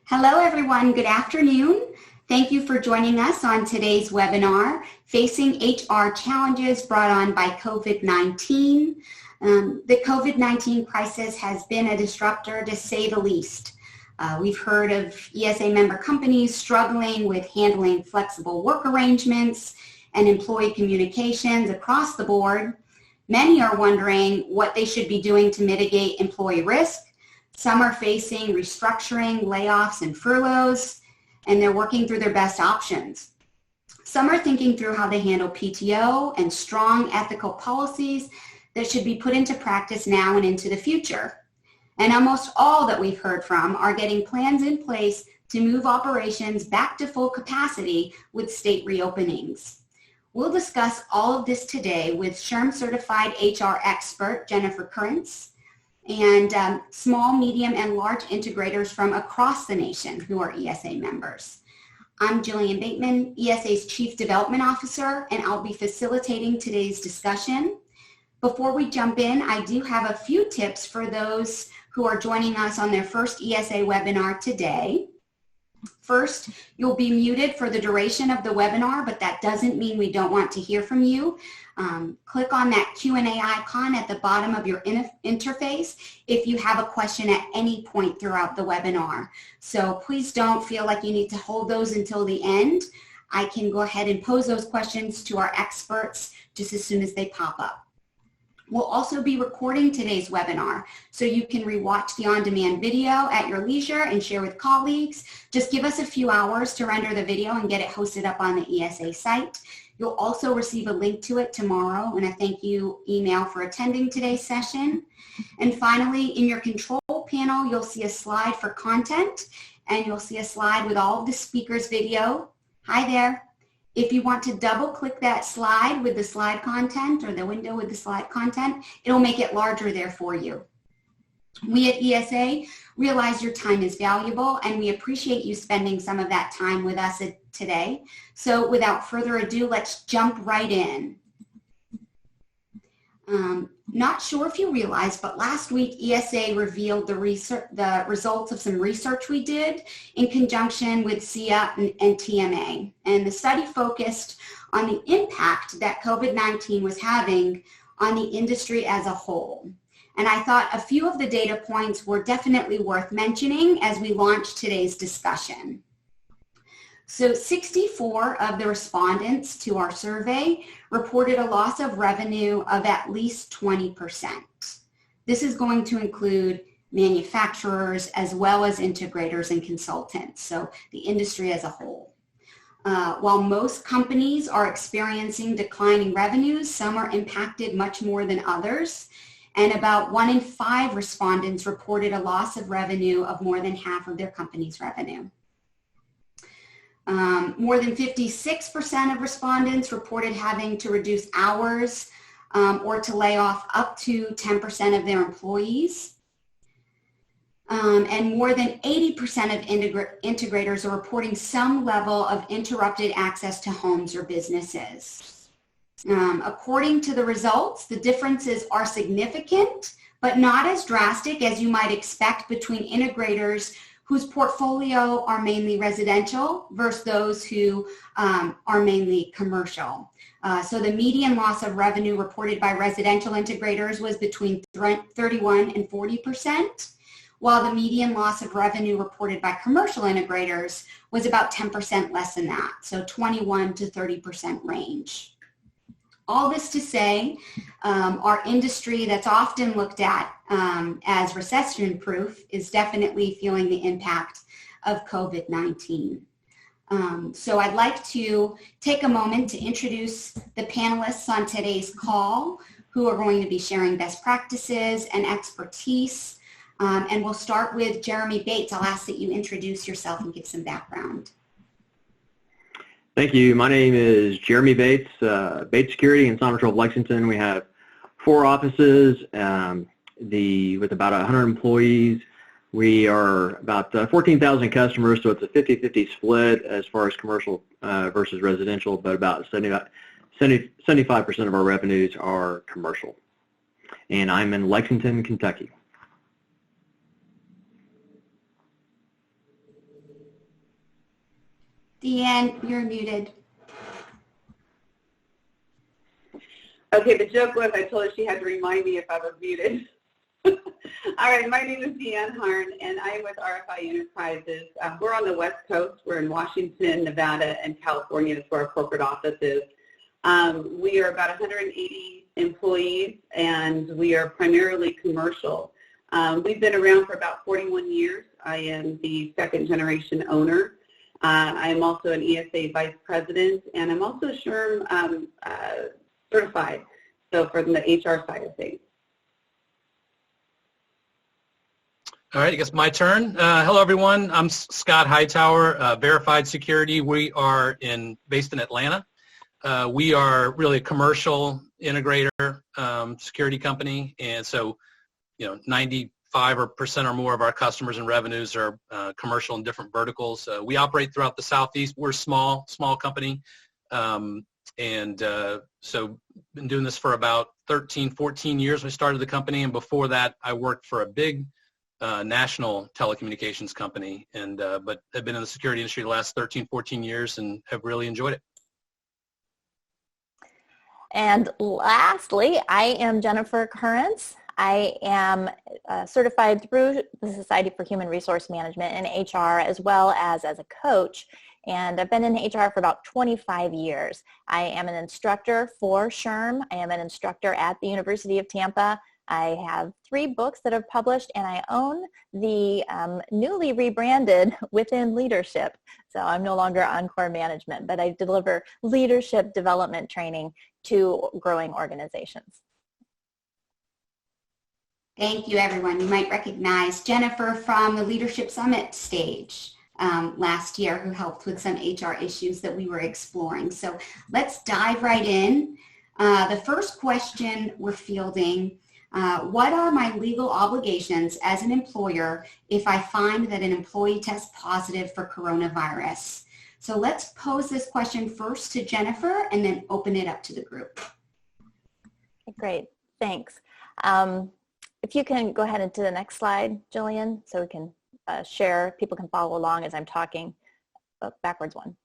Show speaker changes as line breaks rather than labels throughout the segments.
Hello everyone, good afternoon. Thank you for joining us on today's webinar, Facing HR Challenges Brought on by COVID-19. The COVID-19 crisis has been a disruptor to say the least. We've heard of ESA member companies struggling with handling flexible work arrangements and employee communications across the board. Many are wondering what they should be doing to mitigate employee risk. Some are facing restructuring, layoffs, and furloughs, and they're working through their best options. Some are thinking through how they handle PTO and strong ethical policies that should be put into practice now and into the future. And almost all that we've heard from are getting plans in place to move operations back to full capacity with state reopenings. We'll discuss all of this today with SHRM certified HR expert Jennifer Currence and small, medium, and large integrators from across the nation who are ESA members. I'm Jillian Bateman, ESA's Chief Development Officer, and I'll be facilitating today's discussion. Before we jump in, I do have a few tips for those who are joining us on their first ESA webinar today. First, you'll be muted for the duration of the webinar, but that doesn't mean we don't want to hear from you. Click on that Q&A icon at the bottom of your interface if you have a question at any point throughout the webinar. So please don't feel like you need to hold those until the end. I can go ahead and pose those questions to our experts just as soon as they pop up. We'll also be recording today's webinar, so you can rewatch the on-demand video at your leisure and share with colleagues. Just give us a few hours to render the video and get it hosted up on the ESA site. You'll also receive a link to it tomorrow and a thank you email for attending today's session. And finally, in your control panel, you'll see a slide for content, and you'll see a slide with all of the speakers' video. Hi there. If you want to double click that slide with the slide content or the window with the slide content, it'll make it larger there for you. We at ESA realize your time is valuable, and we appreciate you spending some of that time with us today. So without further ado, let's jump right in. Not sure if you realize, but last week ESA revealed the results of some research we did in conjunction with SIA and TMA. And the study focused on the impact that COVID-19 was having on the industry as a whole. And I thought a few of the data points were definitely worth mentioning as we launch today's discussion. So 64 of the respondents to our survey reported a loss of revenue of at least 20%. This is going to include manufacturers as well as integrators and consultants, so the industry as a whole. While most companies are experiencing declining revenues, some are impacted much more than others, and about 1 in 5 respondents reported a loss of revenue of more than half of their company's revenue. More than 56% of respondents reported having to reduce hours or to lay off up to 10% of their employees. And more than 80% of integrators are reporting some level of interrupted access to homes or businesses. According to the results, the differences are significant, but not as drastic as you might expect between integrators whose portfolio are mainly residential versus those who are mainly commercial. So the median loss of revenue reported by residential integrators was between 31 and 40%, while the median loss of revenue reported by commercial integrators was about 10% less than that, so 21 to 30% range. All this to say, our industry that's often looked at as recession-proof is definitely feeling the impact of COVID-19. So I'd like to take a moment to introduce the panelists on today's call who are going to be sharing best practices and expertise. And we'll start with Jeremy Bates. I'll ask that you introduce yourself and give some background.
Thank you. My name is Jeremy Bates, Bates Security in Somerville, Lexington. We have 4 offices with about 100 employees. We are about 14,000 customers, so it's a 50-50 split as far as commercial versus residential, but about 75% of our revenues are commercial. And I'm in Lexington, Kentucky.
Deanne, you're muted.
Okay, the joke was I told her she had to remind me if I was muted. All right, my name is Deanne Harn, and I'm with RFI Enterprises. We're on the West Coast. We're in Washington, Nevada, and California. That's where our corporate office is. We are about 180 employees, and we are primarily commercial. We've been around for about 41 years. I am the second generation owner. I'm also an ESA vice president, and I'm also SHRM certified, so from the HR side of things.
All right, I guess my turn. Hello, everyone. I'm Scott Hightower, Verified Security. We are based in Atlanta. We are really a commercial integrator security company, and so 95% or more of our customers and revenues are commercial in different verticals. We operate throughout the Southeast. We're a small company, so been doing this for about 13, 14 years. We started the company, and before that, I worked for a big national telecommunications company, but have been in the security industry the last 13, 14 years and have really enjoyed it.
And lastly, I am Jennifer Currence. I am certified through the Society for Human Resource Management in HR as well as a coach. And I've been in HR for about 25 years. I am an instructor for SHRM. I am an instructor at the University of Tampa. I have 3 books that I've published, and I own the newly rebranded Within Leadership. So I'm no longer on core management, but I deliver leadership development training to growing organizations.
Thank you, everyone. You might recognize Jennifer from the Leadership Summit stage last year, who helped with some HR issues that we were exploring. So let's dive right in. The first question we're fielding: what are my legal obligations as an employer if I find that an employee tests positive for coronavirus? So let's pose this question first to Jennifer and then open it up to the group.
Great, thanks. If you can go ahead into the next slide, Jillian, so we can share, people can follow along as I'm talking. Oh, backwards one.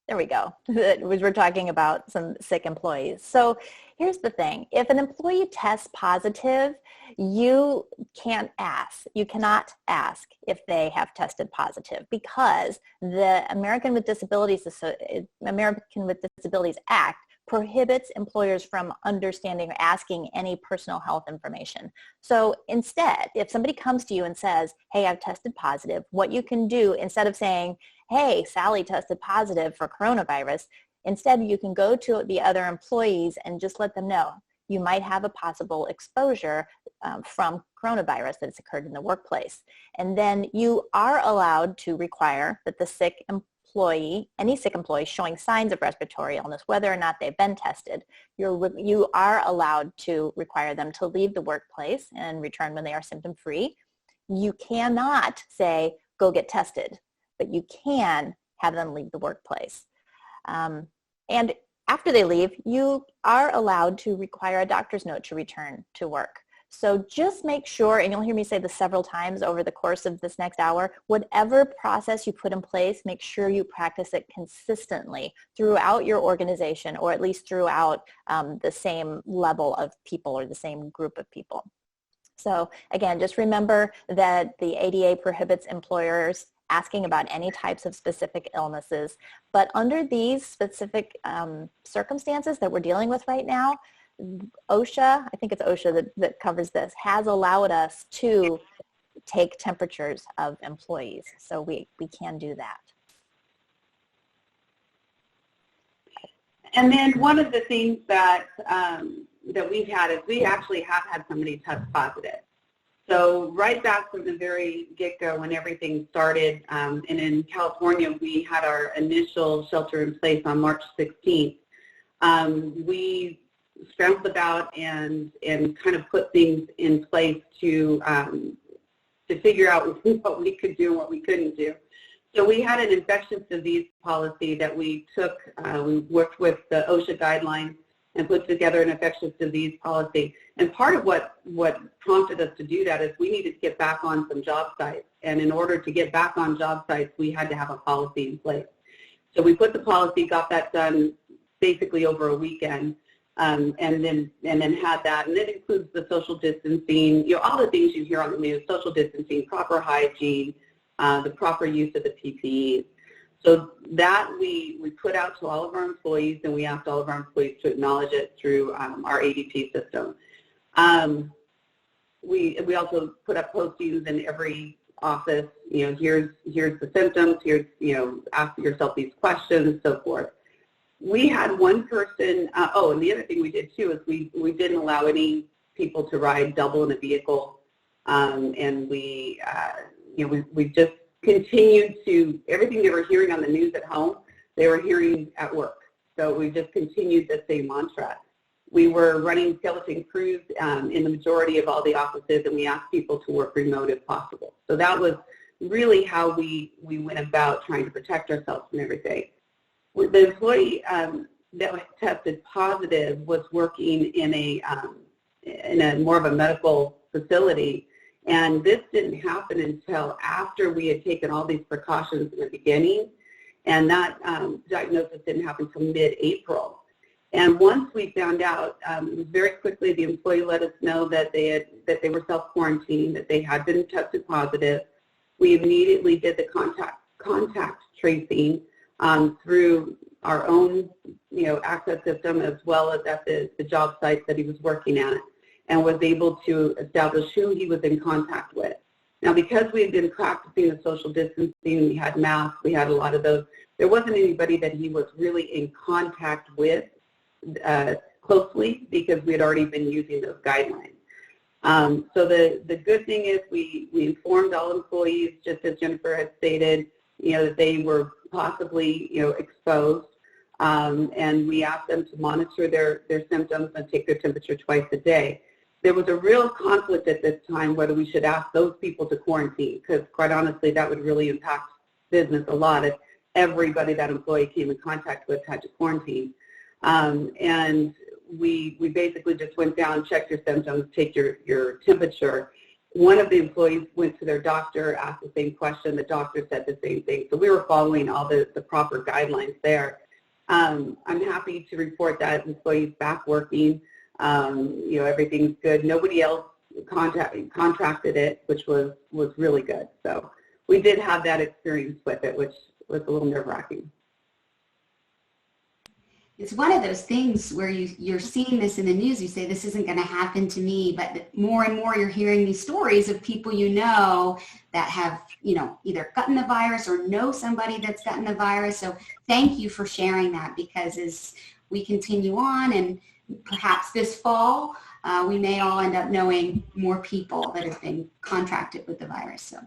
There we go. We're talking about some sick employees. So here's the thing. If an employee tests positive, you can't ask. You cannot ask if they have tested positive, because the American with Disabilities Act prohibits employers from understanding or asking any personal health information. So instead, if somebody comes to you and says, hey, I've tested positive, what you can do, instead of saying, hey, Sally tested positive for coronavirus, instead you can go to the other employees and just let them know you might have a possible exposure from coronavirus that's occurred in the workplace. And then you are allowed to require that the sick employee, any sick employee showing signs of respiratory illness, whether or not they've been tested, you are allowed to require them to leave the workplace and return when they are symptom-free. You cannot say, go get tested, but you can have them leave the workplace. And after they leave, you are allowed to require a doctor's note to return to work. So just make sure, and you'll hear me say this several times over the course of this next hour, whatever process you put in place, make sure you practice it consistently throughout your organization, or at least throughout the same level of people or the same group of people. So again, just remember that the ADA prohibits employers asking about any types of specific illnesses, but under these specific circumstances that we're dealing with right now, OSHA, I think it's OSHA that covers this, has allowed us to take temperatures of employees. So we can do that.
And then one of the things that that we've had is we actually have had somebody test positive. So right back from the very get-go when everything started, and in California we had our initial shelter in place on March 16th, we scrambled about and kind of put things in place to figure out what we could do and what we couldn't do. So we had an infectious disease policy that we took, we worked with the OSHA guidelines, and put together an infectious disease policy. And part of what prompted us to do that is we needed to get back on some job sites. And in order to get back on job sites, we had to have a policy in place. So we put the policy, got that done basically over a weekend, and then had that. And it includes the social distancing, you know, all the things you hear on the news, social distancing, proper hygiene, the proper use of the PPE. So that we put out to all of our employees, and we asked all of our employees to acknowledge it through our ADP system. We also put up postings in every office, you know, here's the symptoms, here's, you know, ask yourself these questions, so forth. We had one person, and the other thing we did too is we didn't allow any people to ride double in a vehicle, and we just continued to, everything they were hearing on the news at home, they were hearing at work. So we just continued the same mantra. We were running skeleton crews in the majority of all the offices, and we asked people to work remote if possible. So that was really how we went about trying to protect ourselves from everything. The employee that tested positive was working in a more of a medical facility, and this didn't happen until after we had taken all these precautions in the beginning, and that diagnosis didn't happen until mid-April. And once we found out, it was very quickly the employee let us know that they were self-quarantining, that they had been tested positive. We immediately did the contact tracing through our own, you know, access system, as well as at the job sites that he was working at, and was able to establish who he was in contact with. Now, because we had been practicing the social distancing, we had masks, we had a lot of those, there wasn't anybody that he was really in contact with closely, because we had already been using those guidelines. So the good thing is we informed all employees, just as Jennifer had stated, you know, that they were possibly, you know, exposed, and we asked them to monitor their symptoms and take their temperature twice a day. There was a real conflict at this time whether we should ask those people to quarantine, because quite honestly that would really impact business a lot if everybody that employee came in contact with had to quarantine. And we basically just went down, checked your symptoms, take your temperature. One of the employees went to their doctor, asked the same question. The doctor said the same thing. So we were following all the proper guidelines there. I'm happy to report that employees back working. You know, everything's good. Nobody else contracted it, which was really good. So we did have that experience with it, which was a little nerve-wracking.
It's one of those things where you're seeing this in the news, you say this isn't going to happen to me, but more and more you're hearing these stories of people you know that have, you know, either gotten the virus or know somebody that's gotten the virus. So thank you for sharing that, because as we continue on, and perhaps this fall, we may all end up knowing more people that have been contracted with the virus. So.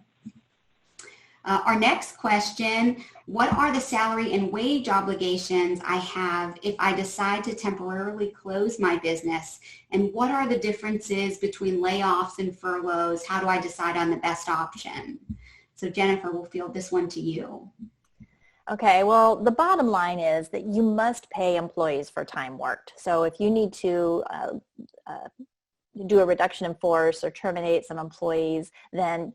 Our next question, what are the salary and wage obligations I have if I decide to temporarily close my business? And what are the differences between layoffs and furloughs? How do I decide on the best option? So Jennifer, we'll field this one to you.
Okay, well, the bottom line is that you must pay employees for time worked. So if you need to do a reduction in force or terminate some employees, then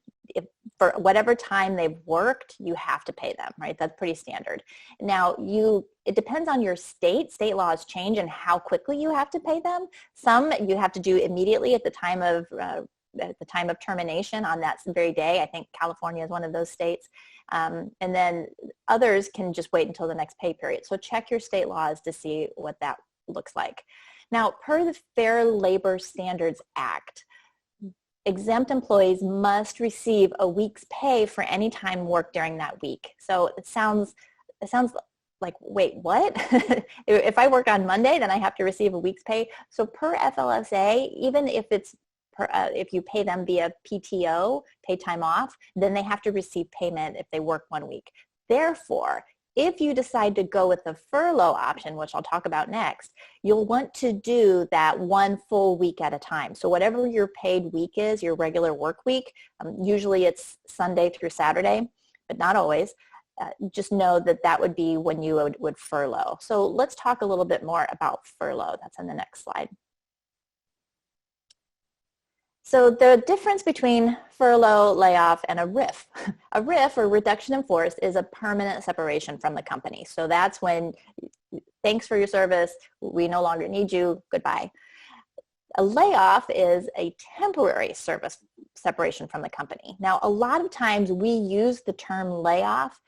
for whatever time they've worked, you have to pay them, right? That's pretty standard. Now, it depends on your state. State laws change and how quickly you have to pay them. Some you have to do immediately at the time of termination on that very day. I think California is one of those states. And then others can just wait until the next pay period. So check your state laws to see what that looks like. Now, per the Fair Labor Standards Act, exempt employees must receive a week's pay for any time worked during that week. So it sounds like, wait, what? If I work on Monday, then I have to receive a week's pay. So per FLSA, even if if you pay them via PTO, paid time off, then they have to receive payment if they work 1 week. Therefore, if you decide to go with the furlough option, which I'll talk about next, you'll want to do that 1 full week at a time. So whatever your paid week is, your regular work week, usually it's Sunday through Saturday, but not always, just know that that would be when you would furlough. So let's talk a little bit more about furlough. That's on the next slide. So the difference between furlough, layoff, and a RIF. A RIF, or reduction in force, is a permanent separation from the company. So that's when, thanks for your service, we no longer need you, goodbye. A layoff is a temporary service separation from the company. Now, a lot of times we use the term layoff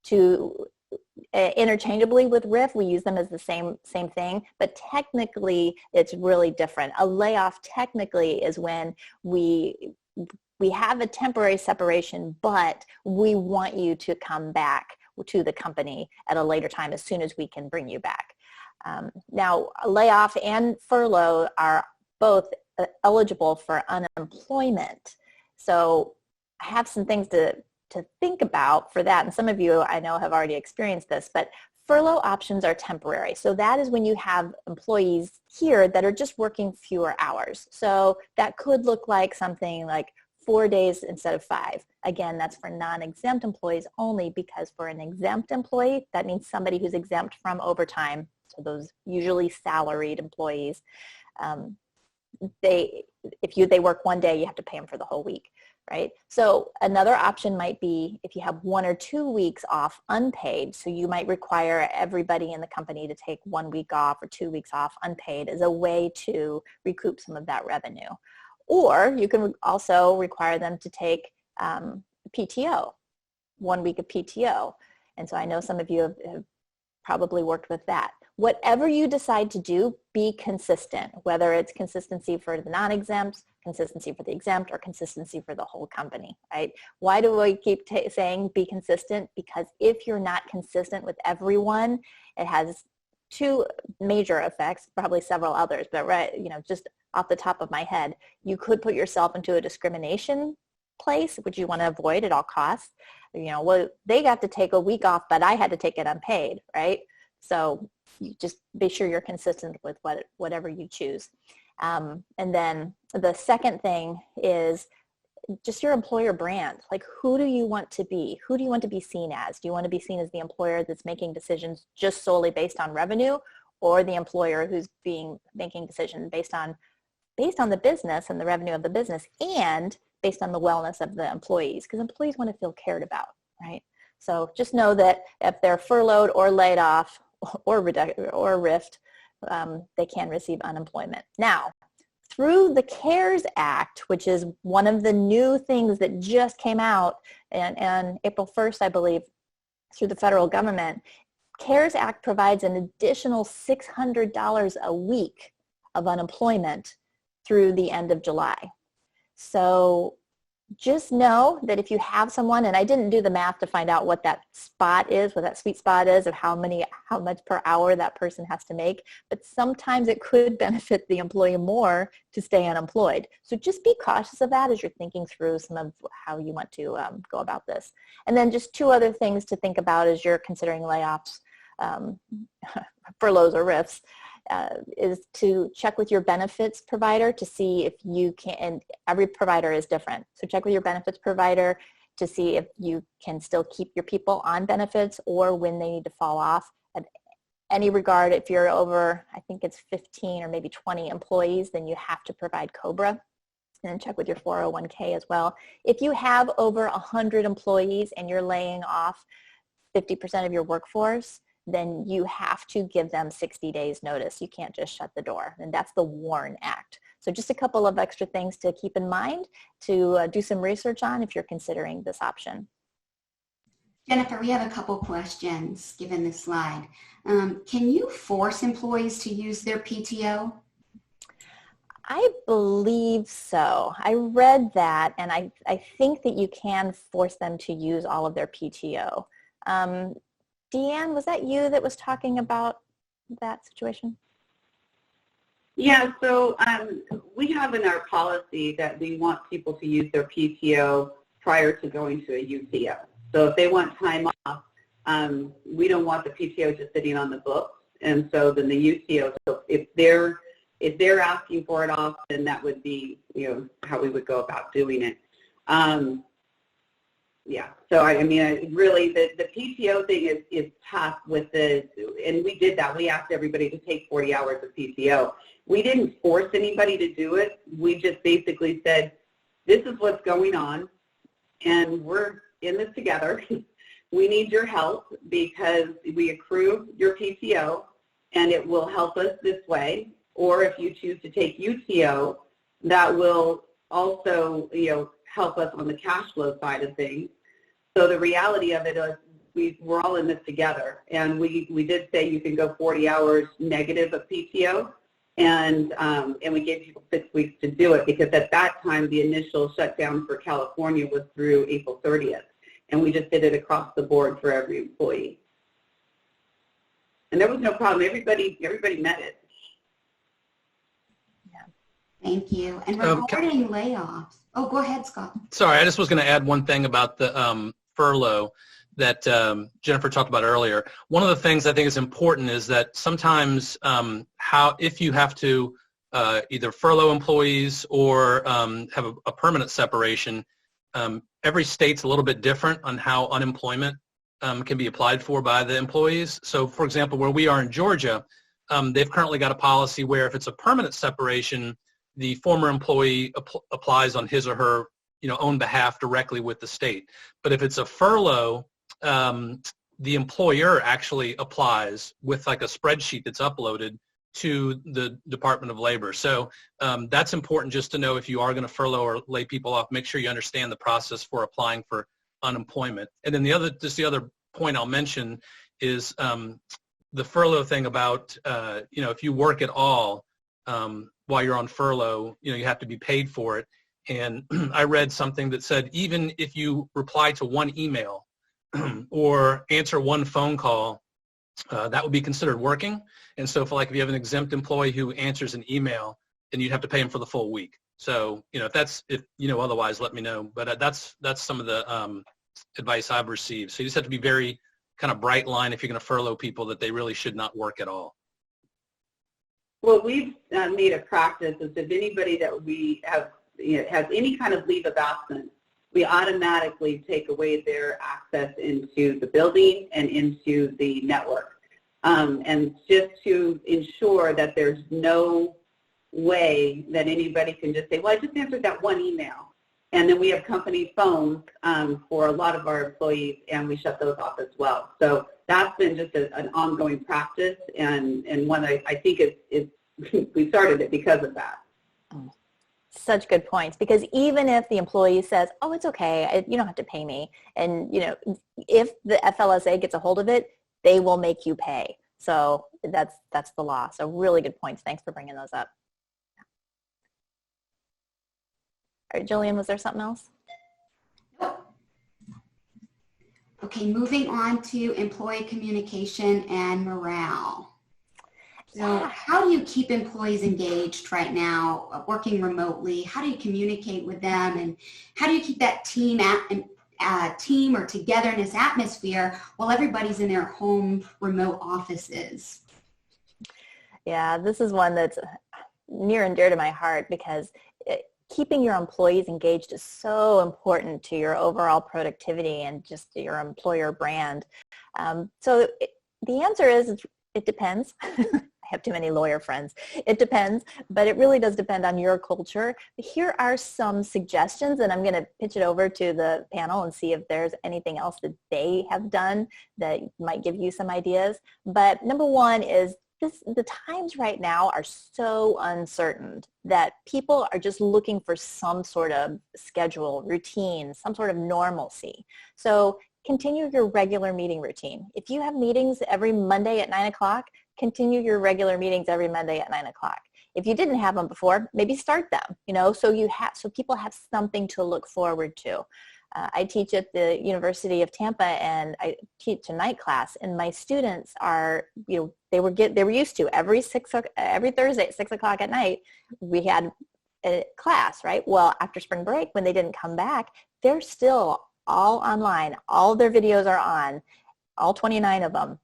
to interchangeably with RIF. We use them as the same thing, but technically it's really different. A layoff technically is when we have a temporary separation, but we want you to come back to the company at a later time as soon as we can bring you back. Now, a layoff and furlough are both eligible for unemployment. So I have some things to think about for that, and some of you I know have already experienced this, but furlough options are temporary. So that is when you have employees here that are just working fewer hours. So that could look like something like 4 days instead of 5. Again, that's for non-exempt employees only, because for an exempt employee, that means somebody who's exempt from overtime, so those usually salaried employees, they work 1 day, you have to pay them for the whole week. Right? So another option might be if you have 1 or 2 weeks off unpaid, so you might require everybody in the company to take 1 week off or 2 weeks off unpaid as a way to recoup some of that revenue. Or you can also require them to take PTO, 1 week of PTO. And so I know some of you have probably worked with that. Whatever you decide to do, be consistent, whether it's consistency for the non-exempt, consistency for the exempt, or consistency for the whole company, right? Why do I keep saying be consistent? Because if you're not consistent with everyone, it has 2 major effects, probably several others, but just off the top of my head, you could put yourself into a discrimination place, which you want to avoid at all costs. Well, they got to take a week off, but I had to take it unpaid, right? So you just be sure you're consistent with whatever you choose. And then the second thing is just your employer brand. Like, who do you want to be? Who do you want to be seen as? Do you want to be seen as the employer that's making decisions just solely based on revenue, or the employer who's making decisions based on the business and the revenue of the business, and based on the wellness of the employees? Because employees want to feel cared about, right? So just know that if they're furloughed or laid off or RIFed, they can receive unemployment. Now, through the CARES Act, which is one of the new things that just came out on April 1st, I believe, through the federal government, CARES Act provides an additional $600 a week of unemployment through the end of July. So just know that if you have someone, and I didn't do the math to find out what that spot is, what that sweet spot is of how much per hour that person has to make, but sometimes it could benefit the employee more to stay unemployed. So just be cautious of that as you're thinking through some of how you want to go about this. And then just 2 other things to think about as you're considering layoffs, furloughs or RIFs. Is to check with your benefits provider to see if you can, and every provider is different. So check with your benefits provider to see if you can still keep your people on benefits or when they need to fall off. At any regard, if you're over, I think it's 15 or maybe 20 employees, then you have to provide COBRA. And then check with your 401k as well. If you have over 100 employees and you're laying off 50% of your workforce, then you have to give them 60 days notice. You can't just shut the door. And that's the WARN Act. So just a couple of extra things to keep in mind to do some research on if you're considering this option.
Jennifer, we have a couple questions given this slide. Can you force employees to use their PTO?
I believe so. I read that, and I think that you can force them to use all of their PTO. Deanne, was that you that was talking about that situation?
Yeah, so we have in our policy that we want people to use their PTO prior to going to a UTO. So if they want time off, we don't want the PTO just sitting on the books. And so then the UTO, so if they're asking for it off, then that would be, how we would go about doing it. Yeah. So I mean, really, the PTO thing is tough with and we did that. We asked everybody to take 40 hours of PTO. We didn't force anybody to do it. We just basically said, this is what's going on, and we're in this together. We need your help because we accrue your PTO, and it will help us this way. Or if you choose to take UTO, that will also, help us on the cash flow side of things. So the reality of it is we're all in this together, and we did say you can go 40 hours negative of PTO, and we gave people 6 weeks to do it because at that time the initial shutdown for California was through April 30th, and we just did it across the board for every employee. And there was no problem. Everybody met it.
Thank you. And regarding layoffs, go ahead, Scott.
Sorry, I just was going to add one thing about the furlough that Jennifer talked about earlier. One of the things I think is important is that sometimes if you have to either furlough employees or have a permanent separation, every state's a little bit different on how unemployment can be applied for by the employees. So, for example, where we are in Georgia, they've currently got a policy where if it's a permanent separation, the former employee applies on his or her own behalf directly with the state. But if it's a furlough, the employer actually applies with like a spreadsheet that's uploaded to the Department of Labor. So that's important just to know if you are going to furlough or lay people off, make sure you understand the process for applying for unemployment. And then the other point I'll mention is the furlough thing about, if you work at all, while you're on furlough, you have to be paid for it. And I read something that said even if you reply to one email or answer one phone call, that would be considered working. And so if you have an exempt employee who answers an email, then you'd have to pay him for the full week. So, if otherwise, let me know. But that's some of the advice I've received. So you just have to be very kind of bright line if you're going to furlough people that they really should not work at all.
Well, we've made a practice is if anybody that we have has any kind of leave of absence, we automatically take away their access into the building and into the network. And just to ensure that there's no way that anybody can just say, well, I just answered that one email. And then we have company phones for a lot of our employees, and we shut those off as well. So that's been just an ongoing practice, and one that I think is we started it because of that.
Such good points, because even if the employee says, oh, it's okay, you don't have to pay me, and if the FLSA gets a hold of it, they will make you pay. So that's the law. So really good points. Thanks for bringing those up. All right, Jillian, was there something else?
Okay, moving on to employee communication and morale. So how do you keep employees engaged right now, working remotely? How do you communicate with them, and how do you keep that team or togetherness atmosphere while everybody's in their home remote offices?
Yeah, this is one that's near and dear to my heart because keeping your employees engaged is so important to your overall productivity and just your employer brand. So the answer is it depends. I have too many lawyer friends. It depends, but it really does depend on your culture. Here are some suggestions, and I'm going to pitch it over to the panel and see if there's anything else that they have done that might give you some ideas. But number one is the times right now are so uncertain that people are just looking for some sort of schedule, routine, some sort of normalcy. So continue your regular meeting routine. If you have meetings every Monday at 9 o'clock, continue your regular meetings every Monday at 9 o'clock. If you didn't have them before, maybe start them, so people have something to look forward to. I teach at the University of Tampa, and I teach a night class, and my students are, they were used to every Thursday at 6 o'clock at night, we had a class, right? Well, after spring break, when they didn't come back, they're still all online. All their videos are on, all 29 of them,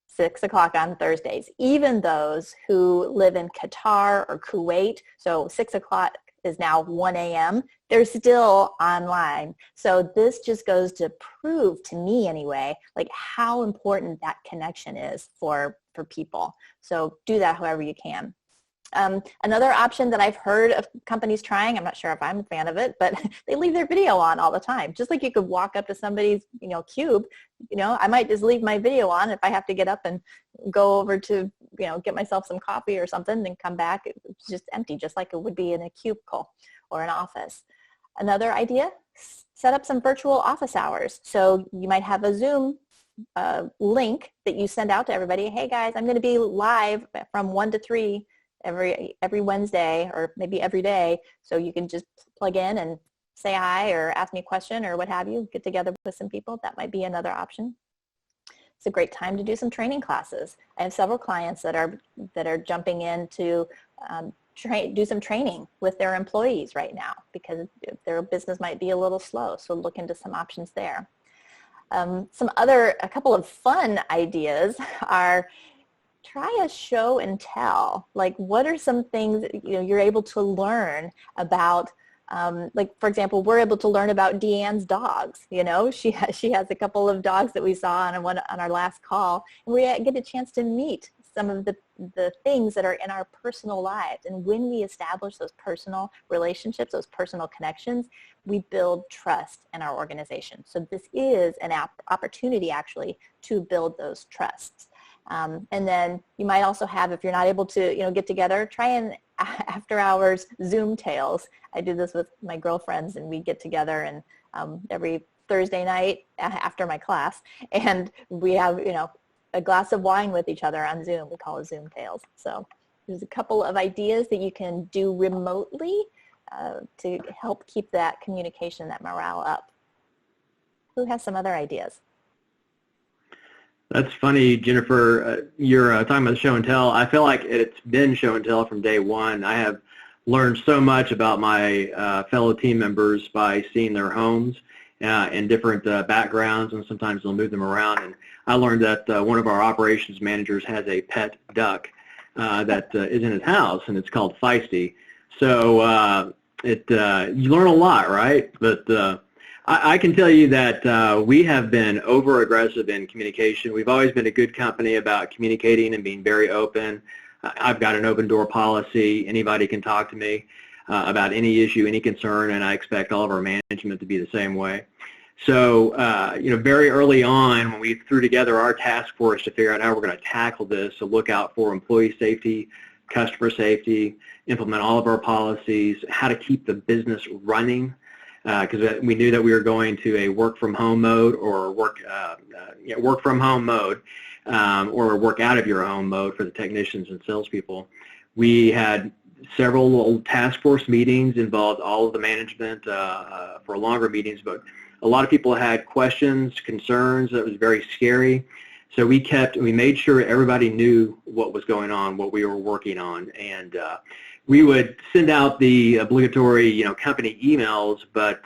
6 o'clock on Thursdays. Even those who live in Qatar or Kuwait, so 6 o'clock is now 1 a.m., they're still online. So this just goes to prove, to me anyway, like how important that connection is for people. So do that however you can. Another option that I've heard of companies trying, I'm not sure if I'm a fan of it, but they leave their video on all the time. Just like you could walk up to somebody's, cube, I might just leave my video on. If I have to get up and go over to, get myself some coffee or something and come back, it's just empty, just like it would be in a cubicle or an office. Another idea, set up some virtual office hours. So you might have a Zoom link that you send out to everybody. Hey guys, I'm going to be live from 1 to 3 every Wednesday, or maybe every day, so you can just plug in and say hi or ask me a question or what have you, get together with some people. That might be another option. It's a great time to do some training classes. I have several clients that are jumping in to do some training with their employees right now because their business might be a little slow, so look into some options there. A couple of fun ideas are try a show and tell. Like, what are some things that, you're able to learn about? Like, for example, we're able to learn about Deanne's dogs. She has a couple of dogs that we saw on our last call, and we get a chance to meet some of the things that are in our personal lives. And when we establish those personal relationships, those personal connections, we build trust in our organization. So this is an opportunity actually to build those trusts. And then you might also have, if you're not able to, get together, try an after hours Zoom tales. I do this with my girlfriends, and we get together and every Thursday night after my class, and we have, a glass of wine with each other on Zoom. We call it Zoom tales. So there's a couple of ideas that you can do remotely to help keep that communication, that morale up. Who has some other ideas?
That's funny, Jennifer. You're talking about show and tell. I feel like it's been show and tell from day one. I have learned so much about my fellow team members by seeing their homes and different backgrounds, and sometimes they'll move them around. And I learned that one of our operations managers has a pet duck that is in his house, and it's called Feisty. So you learn a lot, right? But I can tell you that we have been over-aggressive in communication. We've always been a good company about communicating and being very open. I've got an open door policy. Anybody can talk to me about any issue, any concern, and I expect all of our management to be the same way. So, very early on when we threw together our task force to figure out how we're going to tackle this, to look out for employee safety, customer safety, implement all of our policies, how to keep the business running, because we knew that we were going to a work from home mode or work from home mode or work out of your home mode for the technicians and salespeople. We had several little task force meetings, involved all of the management for longer meetings, but a lot of people had questions, concerns. That was very scary. So we made sure everybody knew what was going on, what we were working on, and we would send out the obligatory, company emails, but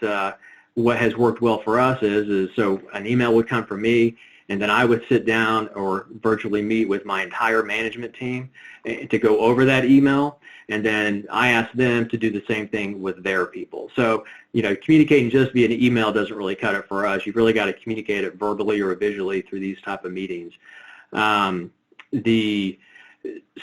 what has worked well for us is so an email would come from me, and then I would sit down or virtually meet with my entire management team to go over that email, and then I ask them to do the same thing with their people. So, communicating just via an email doesn't really cut it for us. You've really got to communicate it verbally or visually through these type of meetings.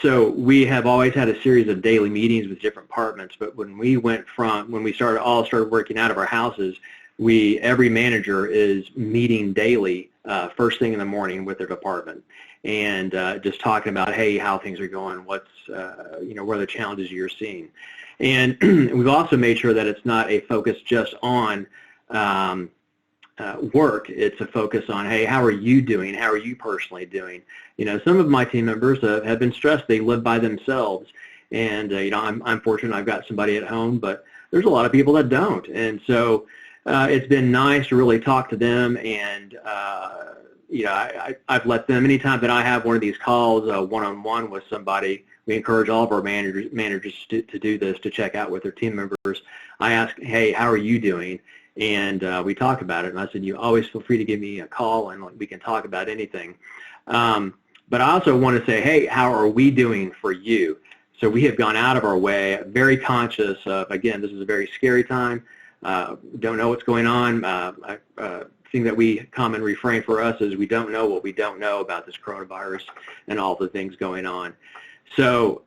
So we have always had a series of daily meetings with different departments, but when we started working out of our houses, every manager is meeting daily first thing in the morning with their department, and just talking about, hey, how things are going, what's what are the challenges you're seeing. And we've also made sure that it's not a focus just on work. It's a focus on, hey, how are you doing? How are you personally doing? Some of my team members have been stressed. They live by themselves, and I'm fortunate I've got somebody at home, but there's a lot of people that don't. And so it's been nice to really talk to them, and I've let them, anytime that I have one of these calls one-on-one with somebody, we encourage all of our managers to do this, to check out with their team members. I ask, hey, how are you doing? And we talk about it, and I said, you always feel free to give me a call, and we can talk about anything. But I also want to say, hey, how are we doing for you? So we have gone out of our way, very conscious of, again, this is a very scary time. Don't know what's going on. Thing that we common refrain for us is we don't know what we don't know about this coronavirus and all the things going on. So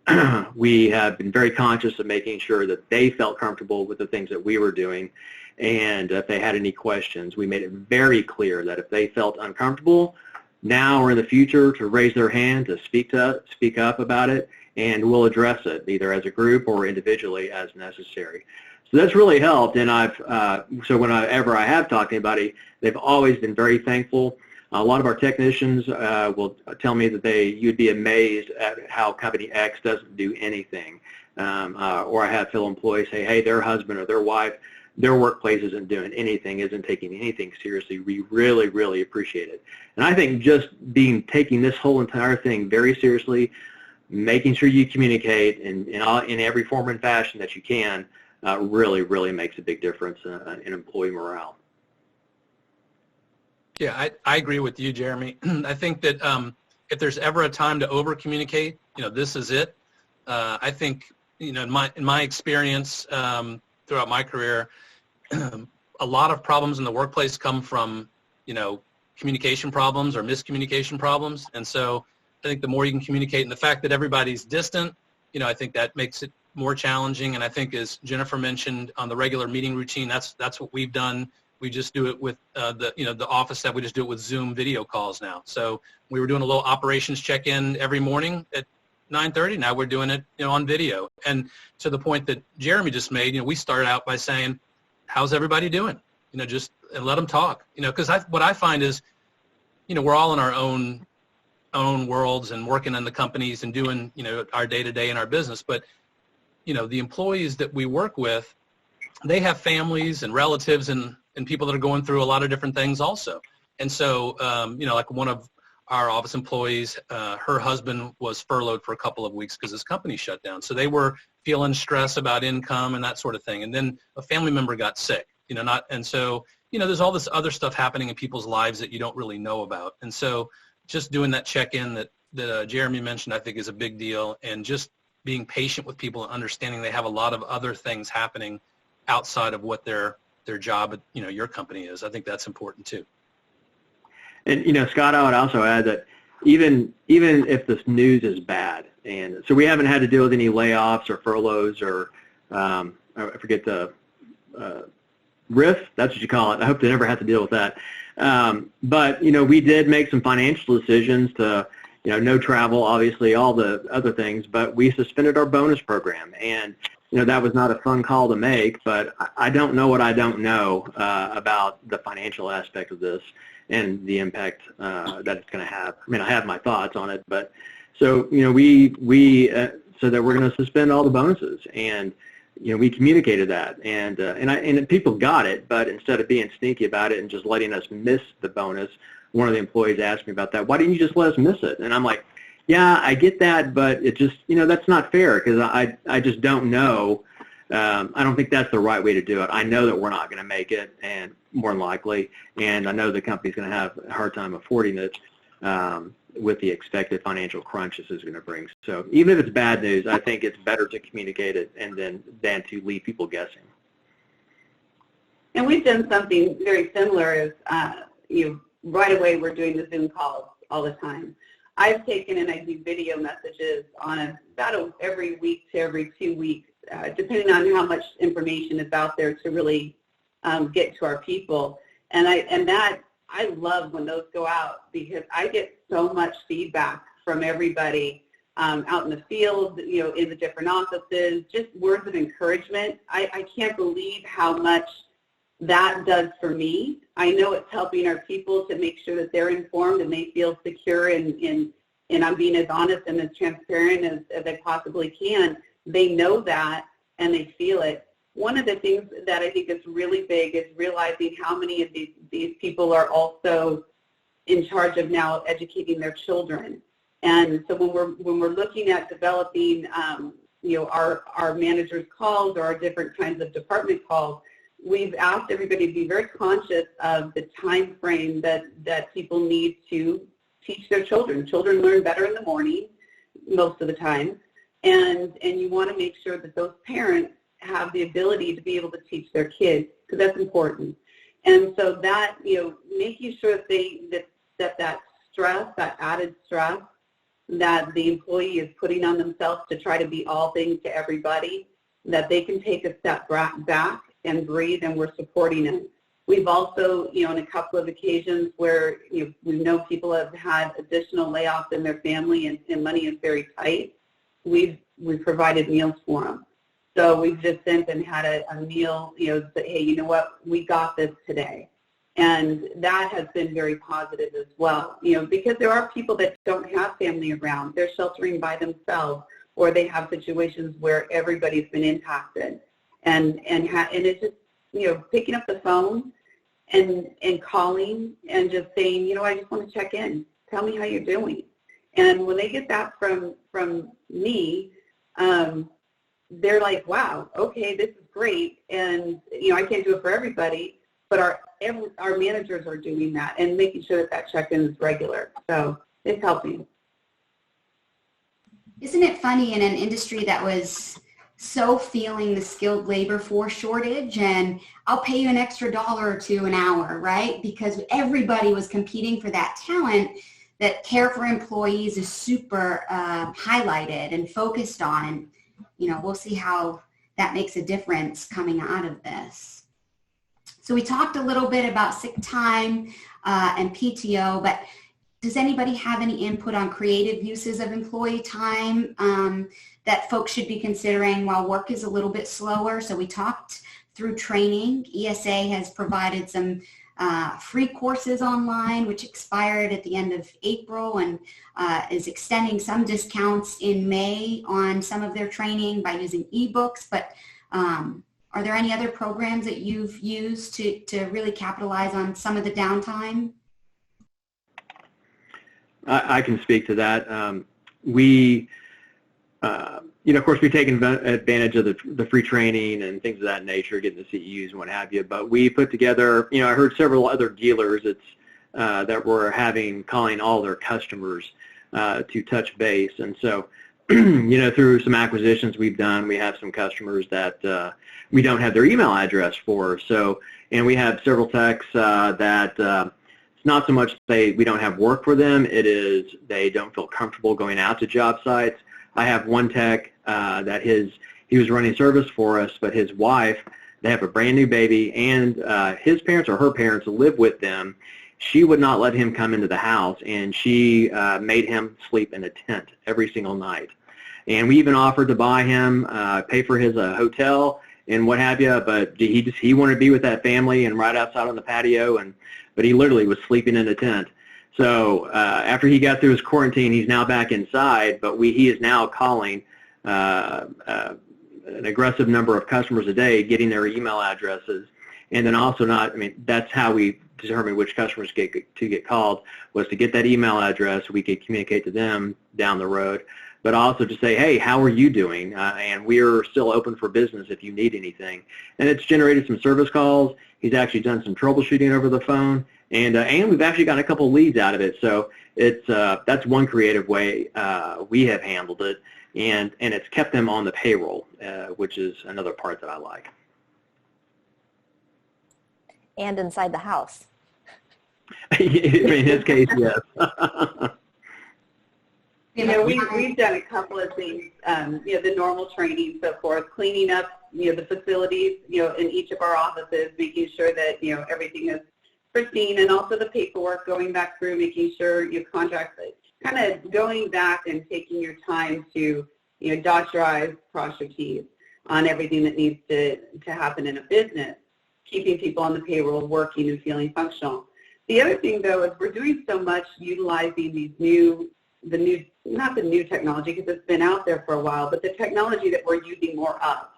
we have been very conscious of making sure that they felt comfortable with the things that we were doing, and if they had any questions, we made it very clear that if they felt uncomfortable, now or in the future, to raise their hand, to speak up about it, and we'll address it either as a group or individually as necessary. So that's really helped, and so whenever I have talked to anybody, they've always been very thankful. A lot of our technicians will tell me that you'd be amazed at how Company X doesn't do anything. Or I have fellow employees say, hey, their husband or their wife, their workplace isn't doing anything, isn't taking anything seriously. We really, really appreciate it. And I think just taking this whole entire thing very seriously, making sure you communicate in every form and fashion that you can, really, really makes a big difference in employee morale.
Yeah, I agree with you, Jeremy. I think that if there's ever a time to over-communicate, this is it. I think, in my experience throughout my career, a lot of problems in the workplace come from, communication problems or miscommunication problems. And so I think the more you can communicate, and the fact that everybody's distant, I think that makes it more challenging. And I think, as Jennifer mentioned, on the regular meeting routine, that's what we've done. We just do it with the office staff. We just do it with Zoom video calls now. So we were doing a little operations check-in every morning at 9:30. Now we're doing it on video. And to the point that Jeremy just made, we started out by saying, how's everybody doing? Just and let them talk. Because what I find is, we're all in our own worlds and working in the companies and doing our day-to-day in our business. But the employees that we work with, they have families and relatives and people that are going through a lot of different things also. And so, like one of our office employees, her husband was furloughed for a couple of weeks because his company shut down. So they were feeling stress about income and that sort of thing. And then a family member got sick, and so, there's all this other stuff happening in people's lives that you don't really know about. And so just doing that check-in that Jeremy mentioned, I think is a big deal. And just being patient with people and understanding they have a lot of other things happening outside of what their job at your company is. I think that's important too.
And Scott, I would also add that even if this news is bad, and so we haven't had to deal with any layoffs or furloughs or I forget the RIF, that's what you call it. I hope they never have to deal with that. But we did make some financial decisions to no travel, obviously, all the other things, but we suspended our bonus program. And that was not a fun call to make, but I don't know what I don't know about the financial aspect of this and the impact that it's going to have. I mean, I have my thoughts on it, but so, we said that we're going to suspend all the bonuses, and, we communicated that, and people got it, but instead of being sneaky about it and just letting us miss the bonus, one of the employees asked me about that. Why didn't you just let us miss it? And I'm like, yeah, I get that, but it just, that's not fair because I just don't know. I don't think that's the right way to do it. I know that we're not going to make it, and more than likely, and I know the company's going to have a hard time affording it with the expected financial crunch this is going to bring. So even if it's bad news, I think it's better to communicate it than to leave people guessing.
And we've done something very similar. Right away we're doing the Zoom calls all the time. I've taken and I do video messages on about every week to every 2 weeks, depending on how much information is out there to really get to our people. And I love when those go out because I get so much feedback from everybody out in the field, in the different offices, just words of encouragement. I can't believe how much that does for me. I know it's helping our people to make sure that they're informed and they feel secure, and I'm being as honest and as transparent as I possibly can. They know that and they feel it. One of the things that I think is really big is realizing how many of these people are also in charge of now educating their children. And so when we're looking at developing our managers' calls or our different kinds of department calls, we've asked everybody to be very conscious of the time frame that people need to teach their children. Children learn better in the morning most of the time, and you want to make sure that those parents have the ability to be able to teach their kids, because that's important. And so that, making sure that stress, that added stress that the employee is putting on themselves to try to be all things to everybody, that they can take a step back and breathe, and we're supporting it. We've also, on a couple of occasions where we know people have had additional layoffs in their family and money is very tight, we've provided meals for them. So we've just sent and had a meal, say, hey, you know what, we got this today. And that has been very positive as well, because there are people that don't have family around. They're sheltering by themselves, or they have situations where everybody's been impacted. And it's just, picking up the phone and calling and just saying, I just want to check in. Tell me how you're doing. And when they get that from me, they're like, wow, okay, this is great. And, I can't do it for everybody, but our managers are doing that and making sure that check-in is regular. So it's helping.
Isn't it funny, in an industry that was so feeling the skilled labor force shortage, and I'll pay you an extra $1 or $2 an hour, right? Because everybody was competing for that talent, that care for employees is super highlighted and focused on. And, we'll see how that makes a difference coming out of this. So we talked a little bit about sick time and PTO, but does anybody have any input on creative uses of employee time that folks should be considering while work is a little bit slower? So we talked through training. ESA has provided some free courses online, which expired at the end of April, and is extending some discounts in May on some of their training by using ebooks. But are there any other programs that you've used to really capitalize on some of the downtime?
I can speak to that. Of course, we've taken advantage of the free training and things of that nature, getting the CEUs and what have you. But we put together, I heard several other dealers that were calling all their customers to touch base. And so, through some acquisitions we've done, we have some customers that we don't have their email address for. So, and we have several techs that it's not so much we don't have work for them, it is they don't feel comfortable going out to job sites. I have one tech that he was running service for us, but his wife, they have a brand new baby, and his parents or her parents live with them. She would not let him come into the house, and she made him sleep in a tent every single night. And we even offered to buy him, pay for his hotel and what have you, but he wanted to be with that family and right outside on the patio, but he literally was sleeping in a tent. So after he got through his quarantine, he's now back inside, but he is now calling an aggressive number of customers a day, getting their email addresses, and then also that's how we determined which customers to get called, was to get that email address so we could communicate to them down the road, but also to say, hey, how are you doing? And we're still open for business if you need anything. And it's generated some service calls. He's actually done some troubleshooting over the phone. And we've actually gotten a couple leads out of it. So that's one creative way we have handled it, and it's kept them on the payroll, which is another part that I like.
And inside the house.
In his case, yes.
We've done a couple of things, the normal training, so forth, cleaning up, the facilities, in each of our offices, making sure that, everything is pristine, and also the paperwork, going back through, making sure your contracts, kind of going back and taking your time to, dot your I's, cross your T's on everything that needs to happen in a business, keeping people on the payroll, working and feeling functional. The other thing, though, is we're doing so much utilizing not the new technology, because it's been out there for a while, but the technology that we're using more of,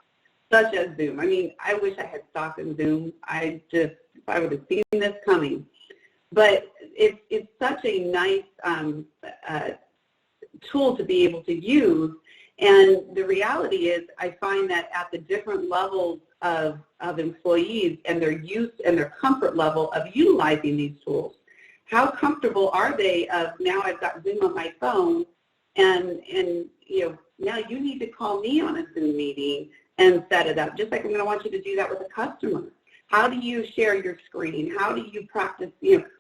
such as Zoom. I wish I had stock in Zoom. If I would have seen this coming. But it's such a nice tool to be able to use. And the reality is, I find that at the different levels of employees and their use and their comfort level of utilizing these tools, how comfortable are they of, now I've got Zoom on my phone And now you need to call me on a Zoom meeting and set it up, just like I'm going to want you to do that with a customer. How do you share your screen? How do you practice?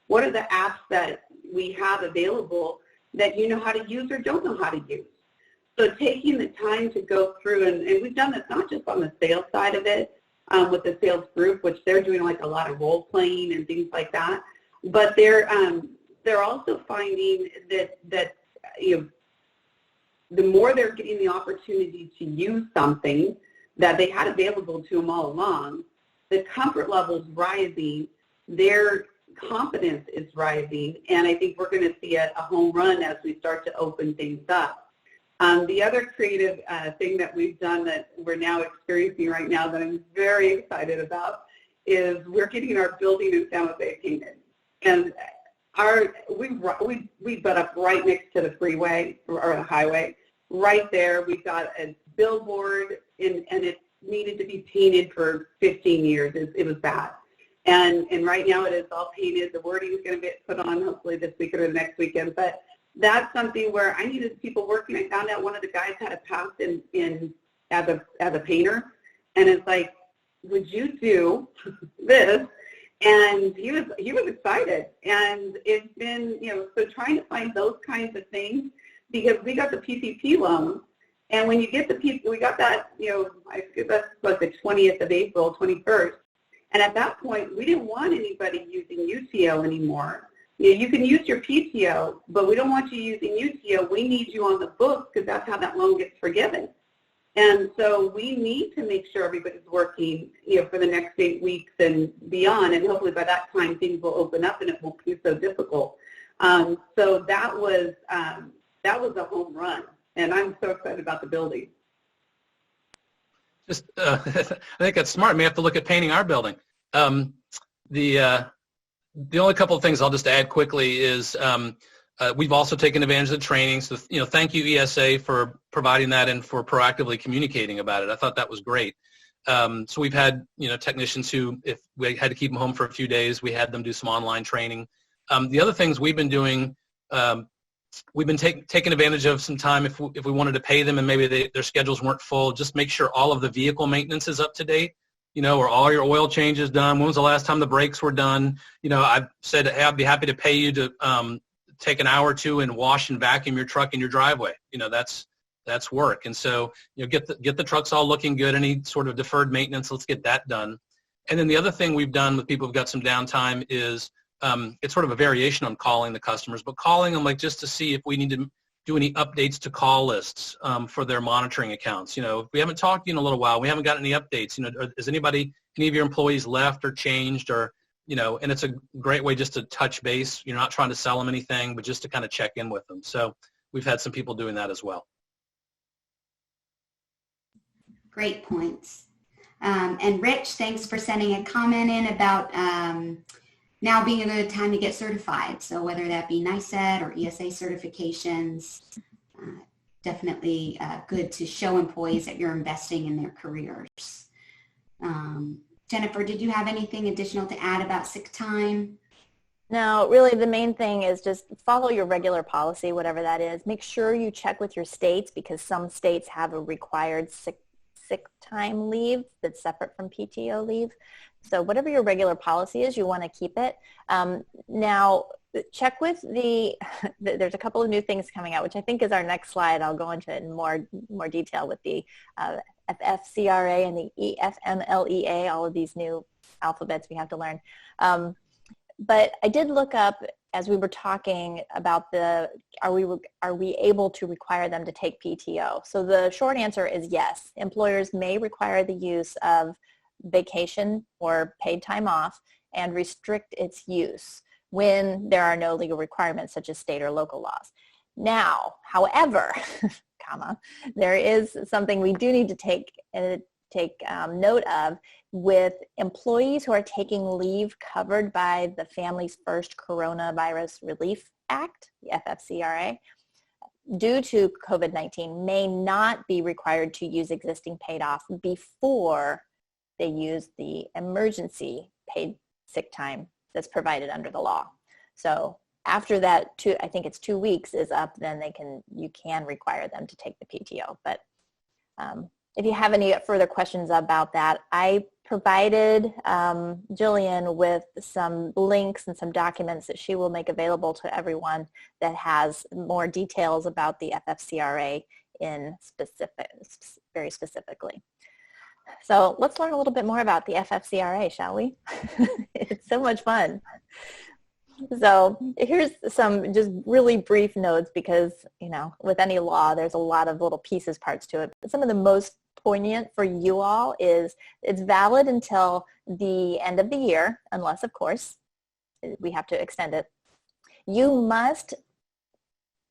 What are the apps that we have available that you know how to use or don't know how to use? So taking the time to go through, and we've done this not just on the sales side of it, with the sales group, which they're doing like a lot of role playing and things like that, but they're also finding that the more they're getting the opportunity to use something that they had available to them all along, the comfort level is rising, their confidence is rising, and I think we're going to see a home run as we start to open things up. The other creative thing that we've done that we're now experiencing right now that I'm very excited about is we're getting our building in San Jose painted. And we butt up right next to the freeway or the highway. Right there, we've got a billboard, and it needed to be painted for 15 years. It was bad. And right now it is all painted. The wording is going to get put on hopefully this week or the next weekend. But that's something where I needed people working. I found out one of the guys had a past in as a painter, and it's like, would you do this? And he was excited. And it's been, so trying to find those kinds of things, because we got the PPP loan, and when you get the PPP, we got that, I think that's like the 20th of April, 21st, and at that point, we didn't want anybody using UTO anymore. You can use your PTO, but we don't want you using UTO. We need you on the books because that's how that loan gets forgiven. And so we need to make sure everybody's working, for the next 8 weeks and beyond, and hopefully by that time things will open up and it won't be so difficult. So that was a home run, and I'm so excited about the building.
Just, I think that's smart. We may have to look at painting our building. The only couple of things I'll just add quickly is we've also taken advantage of the training. So, thank you, ESA, for providing that and for proactively communicating about it. I thought that was great. So we've had, technicians who, if we had to keep them home for a few days, we had them do some online training. The other things we've been doing, we've been taking advantage of some time if we wanted to pay them and maybe their schedules weren't full, just make sure all of the vehicle maintenance is up to date. Or all your oil changes done. When was the last time the brakes were done? I've said, hey, I'd be happy to pay you to take an hour or two and wash and vacuum your truck in your driveway. That's work. And so, get the trucks all looking good. Any sort of deferred maintenance, let's get that done. And then the other thing we've done with people who've got some downtime is it's sort of a variation on calling the customers, but calling them like just to see if we need to do any updates to call lists for their monitoring accounts. If we haven't talked to you in a little while, we haven't got any updates. Has any of your employees left or changed or, and it's a great way just to touch base. You're not trying to sell them anything, but just to kind of check in with them. So we've had some people doing that as well.
Great points. And Rich, thanks for sending a comment in about now being a good time to get certified. So whether that be NICET or ESA certifications, definitely good to show employees that you're investing in their careers. Jennifer, did you have anything additional to add about sick time?
No, really the main thing is just follow your regular policy, whatever that is. Make sure you check with your states because some states have a required sick time leave that's separate from PTO leave. So whatever your regular policy is, you want to keep it. Now, check with there's a couple of new things coming out, which I think is our next slide. I'll go into it in more detail with the FCRA and the Fmla, all of these new alphabets we have to learn. But I did look up as we were talking about are we able to require them to take PTO? So the short answer is yes. Employers may require the use of vacation or paid time off and restrict its use when there are no legal requirements such as state or local laws. Now, however, there is something we do need to take note of with employees who are taking leave covered by the Families First Coronavirus Relief Act, the FFCRA, due to COVID-19 may not be required to use existing paid off before they use the emergency paid sick time that's provided under the law. So after that, I think it's 2 weeks is up, then you can require them to take the PTO. But if you have any further questions about that, I provided Jillian with some links and some documents that she will make available to everyone that has more details about the FFCRA very specifically. So let's learn a little bit more about the FFCRA, shall we? It's so much fun. So here's some just really brief notes because, with any law, there's a lot of little parts to it. But some of the most poignant for you all is it's valid until the end of the year, unless, of course, we have to extend it. You must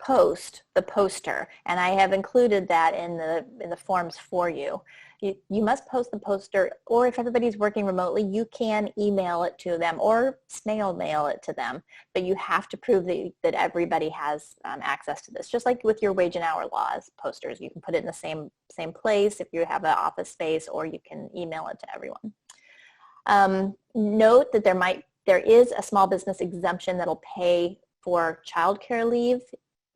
post the poster, and I have included that in the forms for you. You must post the poster, or if everybody's working remotely, you can email it to them or snail mail it to them, but you have to prove that everybody has access to this. Just like with your wage and hour laws posters, you can put it in the same place if you have an office space, or you can email it to everyone. Note that there is a small business exemption that'll pay for childcare leave,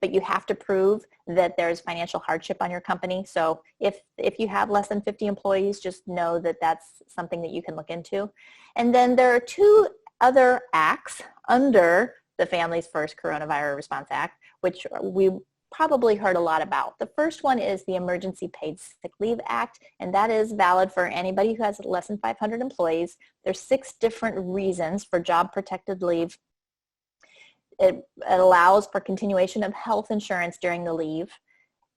but you have to prove that there's financial hardship on your company. So if you have less than 50 employees, just know that that's something that you can look into. And then there are 2 other acts under the Families First Coronavirus Response Act, which we probably heard a lot about. The first one is the Emergency Paid Sick Leave Act, and that is valid for anybody who has less than 500 employees. There's 6 different reasons for job protected leave. It allows for continuation of health insurance during the leave.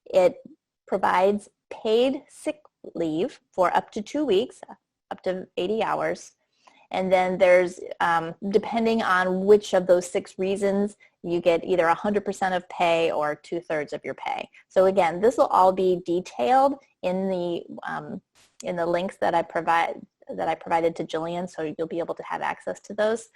It provides paid sick leave for up to 2 weeks, up to 80 hours. And then there's, depending on which of those 6 reasons, you get either 100% of pay or 2/3 of your pay. So again, this will all be detailed in the links that I provided to Jillian, so you'll be able to have access to those.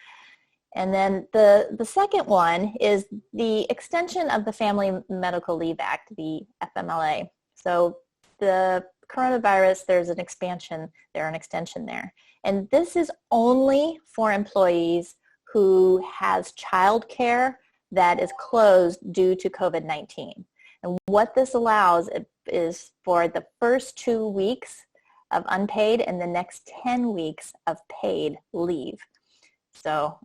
And then the second one is the extension of the Family Medical Leave Act, the FMLA. So the coronavirus, there's an extension there. And this is only for employees who has childcare that is closed due to COVID-19. And what this allows is for the first 2 weeks of unpaid and the next 10 weeks of paid leave. So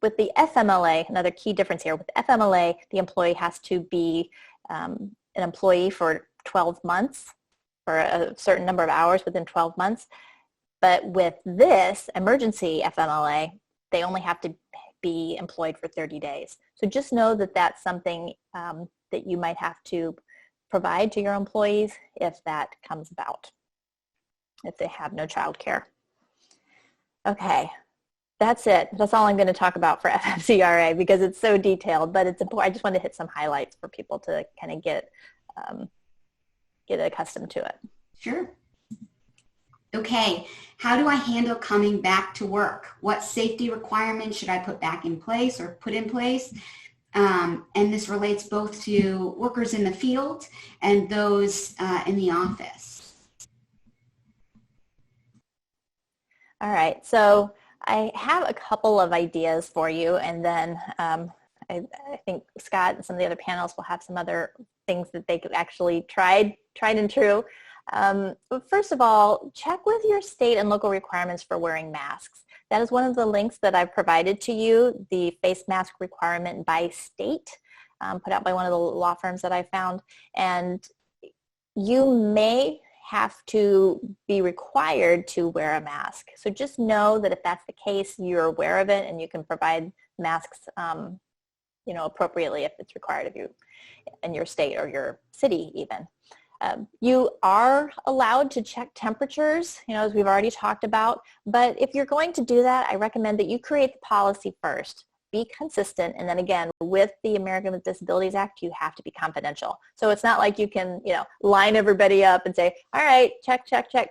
with the FMLA, another key difference here, with FMLA, the employee has to be an employee for 12 months, for a certain number of hours within 12 months. But with this emergency FMLA, they only have to be employed for 30 days. So just know that that's something that you might have to provide to your employees if that comes about, if they have no child care. Okay. That's it. That's all I'm going to talk about for FFCRA because it's so detailed, but it's important. I just wanted to hit some highlights for people to kind of get accustomed to it.
Sure. Okay. How do I handle coming back to work? What safety requirements should I put back in place or put in place? And this relates both to workers in the field and those in the office.
All right. So I have a couple of ideas for you, and then I think Scott and some of the other panelists will have some other things that they could actually tried and true. But first of all, check with your state and local requirements for wearing masks. That is one of the links that I've provided to you, the face mask requirement by state, put out by one of the law firms that I found. And you may have to be required to wear a mask. So just know that if that's the case, you're aware of it and you can provide masks appropriately if it's required of you in your state or your city even. You are allowed to check temperatures, as we've already talked about, but if you're going to do that, I recommend that you create the policy first. Be consistent, and then again, with the American with Disabilities Act, you have to be confidential. So it's not like you can, line everybody up and say, all right, check.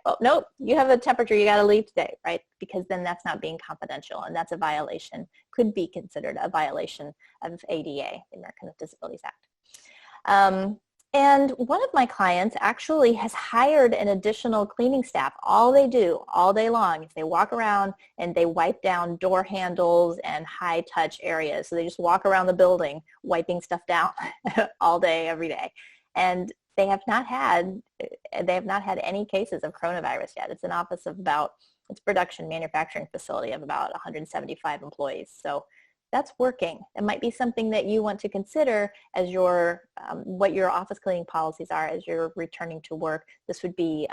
Oh, nope, you have a temperature, you got to leave today, right? Because then that's not being confidential, and that's a violation, could be considered a violation of ADA, the American with Disabilities Act. And one of my clients actually has hired an additional cleaning staff. All they do all day long is they walk around and they wipe down door handles and high touch areas. So they just walk around the building wiping stuff down all day, every day. And they have not had any cases of coronavirus yet. It's an office of it's production manufacturing facility of about 175 employees. So that's working. It might be something that you want to consider as what your office cleaning policies are as you're returning to work. This would be,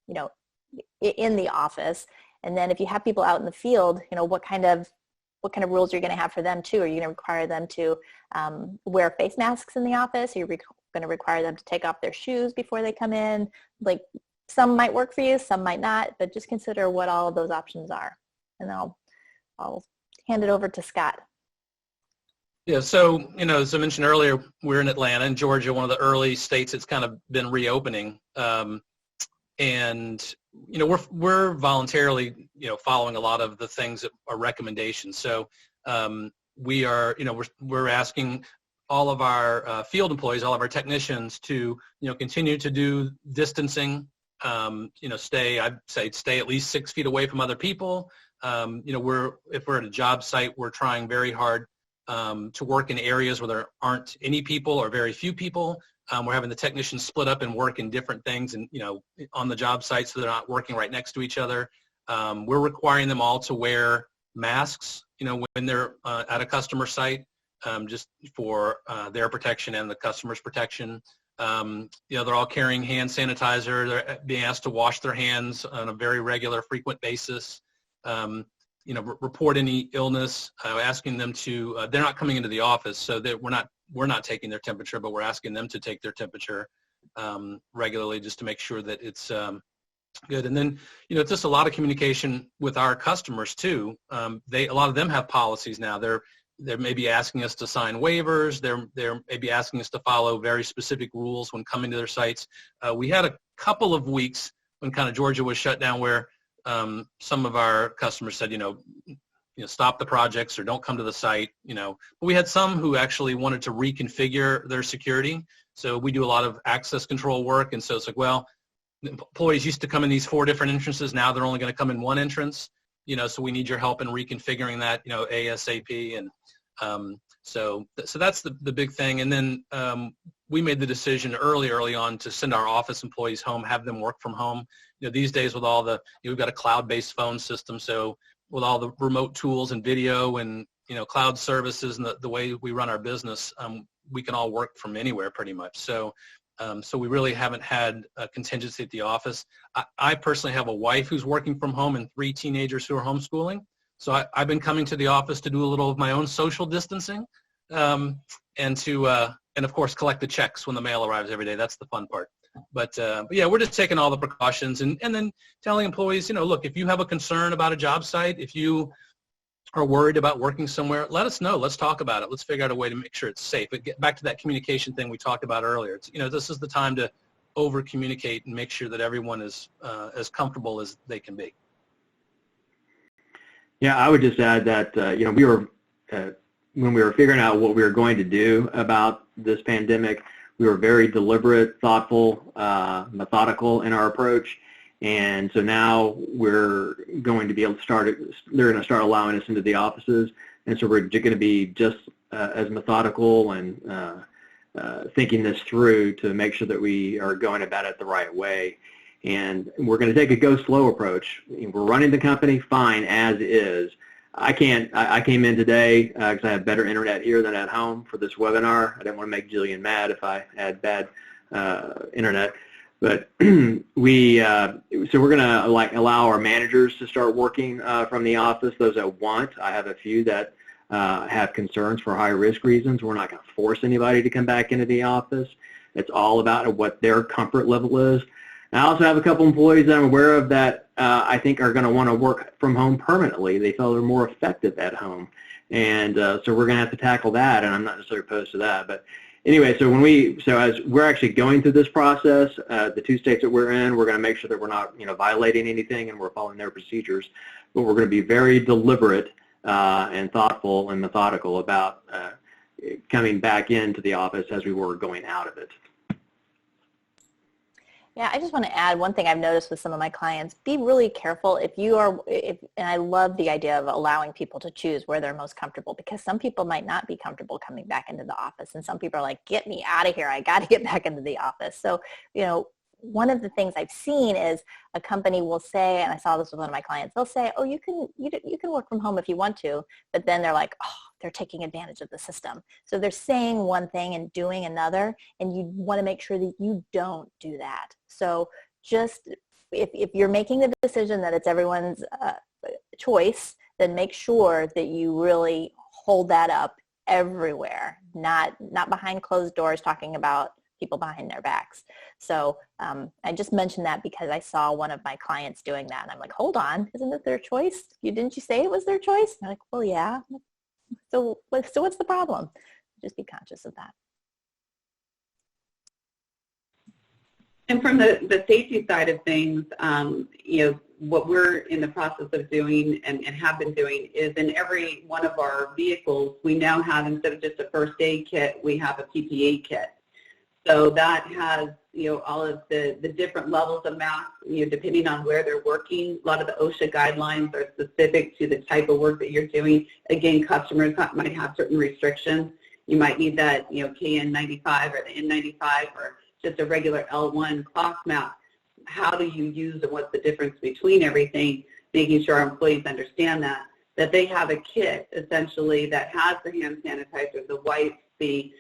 in the office. And then if you have people out in the field, what kind of rules are you going to have for them too? Are you going to require them to wear face masks in the office? Are you going to require them to take off their shoes before they come in? Like, some might work for you, some might not, but just consider what all of those options are. And I'll hand it over to Scott.
Yeah, so, as I mentioned earlier, we're in Atlanta, in Georgia, one of the early states that's kind of been reopening. And, we're voluntarily, following a lot of the things that are recommendations. So we are, we're asking all of our field employees, all of our technicians to, continue to do distancing, stay at least 6 feet away from other people. If we're at a job site, we're trying very hard to work in areas where there aren't any people or very few people. We're having the technicians split up and work in different things and, on the job site so they're not working right next to each other. We're requiring them all to wear masks, when they're at a customer site, just for their protection and the customer's protection. They're all carrying hand sanitizer. They're being asked to wash their hands on a very regular, frequent basis. Report any illness, asking them to, they're not coming into the office, so that we're not taking their temperature, but we're asking them to take their temperature regularly just to make sure that it's good. And then, it's just a lot of communication with our customers too. A lot of them have policies now. They're maybe asking us to sign waivers. They're maybe asking us to follow very specific rules when coming to their sites. We had a couple of weeks when kind of Georgia was shut down where some of our customers said, stop the projects or don't come to the site, But we had some who actually wanted to reconfigure their security. So we do a lot of access control work. And so it's like, well, employees used to come in these 4 different entrances. Now they're only going to come in one entrance, so we need your help in reconfiguring that, ASAP. And so that's the big thing. And then we made the decision early on to send our office employees home, have them work from home. These days with all we've got a cloud-based phone system. So with all the remote tools and video and, cloud services and the way we run our business, we can all work from anywhere pretty much. So we really haven't had a contingency at the office. I personally have a wife who's working from home and 3 teenagers who are homeschooling. So I've been coming to the office to do a little of my own social distancing and of course collect the checks when the mail arrives every day. That's the fun part. But yeah, we're just taking all the precautions and then telling employees, look, if you have a concern about a job site, if you are worried about working somewhere, let us know. Let's talk about it. Let's figure out a way to make sure it's safe. But get back to that communication thing we talked about earlier. It's, this is the time to over-communicate and make sure that everyone is as comfortable as they can be.
Yeah, I would just add that, we were, when we were figuring out what we were going to do about this pandemic, we were very deliberate, thoughtful, methodical in our approach. And so now we're going to be able to they're going to start allowing us into the offices. And so we're going to be just as methodical and thinking this through to make sure that we are going about it the right way. And we're going to take a go slow approach. We're running the company fine as is. I came in today because I have better internet here than at home for this webinar. I didn't want to make Jillian mad if I had bad internet. But so we're going to allow our managers to start working from the office, those that want. I have a few that have concerns for high risk reasons. We're not going to force anybody to come back into the office. It's all about what their comfort level is. And I also have a couple employees that I'm aware of that I think are going to want to work from home permanently. They feel they're more effective at home. And so we're going to have to tackle that, and I'm not necessarily opposed to that. But anyway, so as we're actually going through this process, the 2 states that we're in, we're going to make sure that we're not violating anything and we're following their procedures. But we're going to be very deliberate and thoughtful and methodical about coming back into the office as we were going out of it.
Yeah, I just want to add one thing I've noticed with some of my clients. Be really careful and I love the idea of allowing people to choose where they're most comfortable, because some people might not be comfortable coming back into the office, and some people are like, get me out of here. I got to get back into the office. So, one of the things I've seen is a company will say, and I saw this with one of my clients, they'll say, oh, you can work from home if you want to, but then they're like, oh, they're taking advantage of the system. So they're saying one thing and doing another, and you want to make sure that you don't do that. So just if you're making the decision that it's everyone's choice, then make sure that you really hold that up everywhere, not behind closed doors talking about people behind their backs. So I just mentioned that because I saw one of my clients doing that, and I'm like, hold on, isn't it their choice? Didn't you say it was their choice? And they're like, well, yeah. So what's the problem? Just be conscious of that.
And from the safety side of things, what we're in the process of doing and have been doing is in every one of our vehicles, we now have, instead of just a first aid kit, we have a PPE kit. So that has, all of the different levels of masks, depending on where they're working. A lot of the OSHA guidelines are specific to the type of work that you're doing. Again, customers might have certain restrictions. You might need that, KN95 or the N95 or just a regular L1 cloth mask. How do you use and what's the difference between everything, making sure our employees understand that they have a kit essentially that has the hand sanitizer, the wipes, the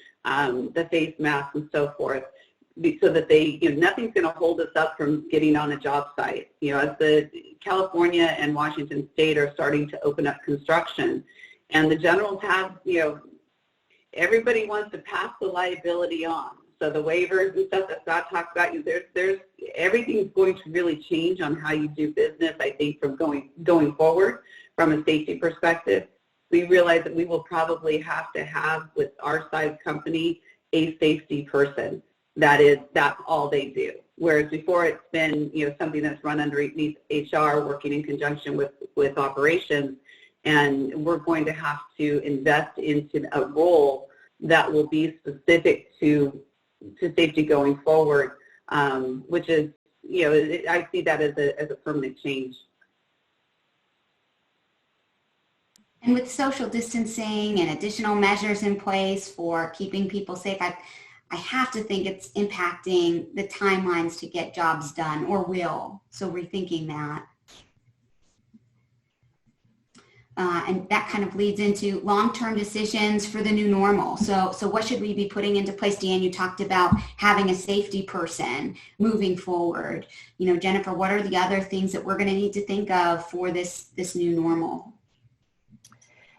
face mask and so forth, so that nothing's going to hold us up from getting on a job site. As the California and Washington State are starting to open up construction, and the generals have, everybody wants to pass the liability on. So the waivers and stuff that Scott talked about, there's everything's going to really change on how you do business, I think, from going forward from a safety perspective. We realize that we will probably have to have, with our size company, a safety person. That's all they do. Whereas before it's been, something that's run underneath HR, working in conjunction with operations, and we're going to have to invest into a role that will be specific to safety going forward, which is, I see that as a permanent change.
And with social distancing and additional measures in place for keeping people safe, I have to think it's impacting the timelines to get jobs done, or will. So rethinking that. And that kind of leads into long-term decisions for the new normal. So what should we be putting into place? Dan, you talked about having a safety person moving forward. Jennifer, what are the other things that we're going to need to think of for this new normal?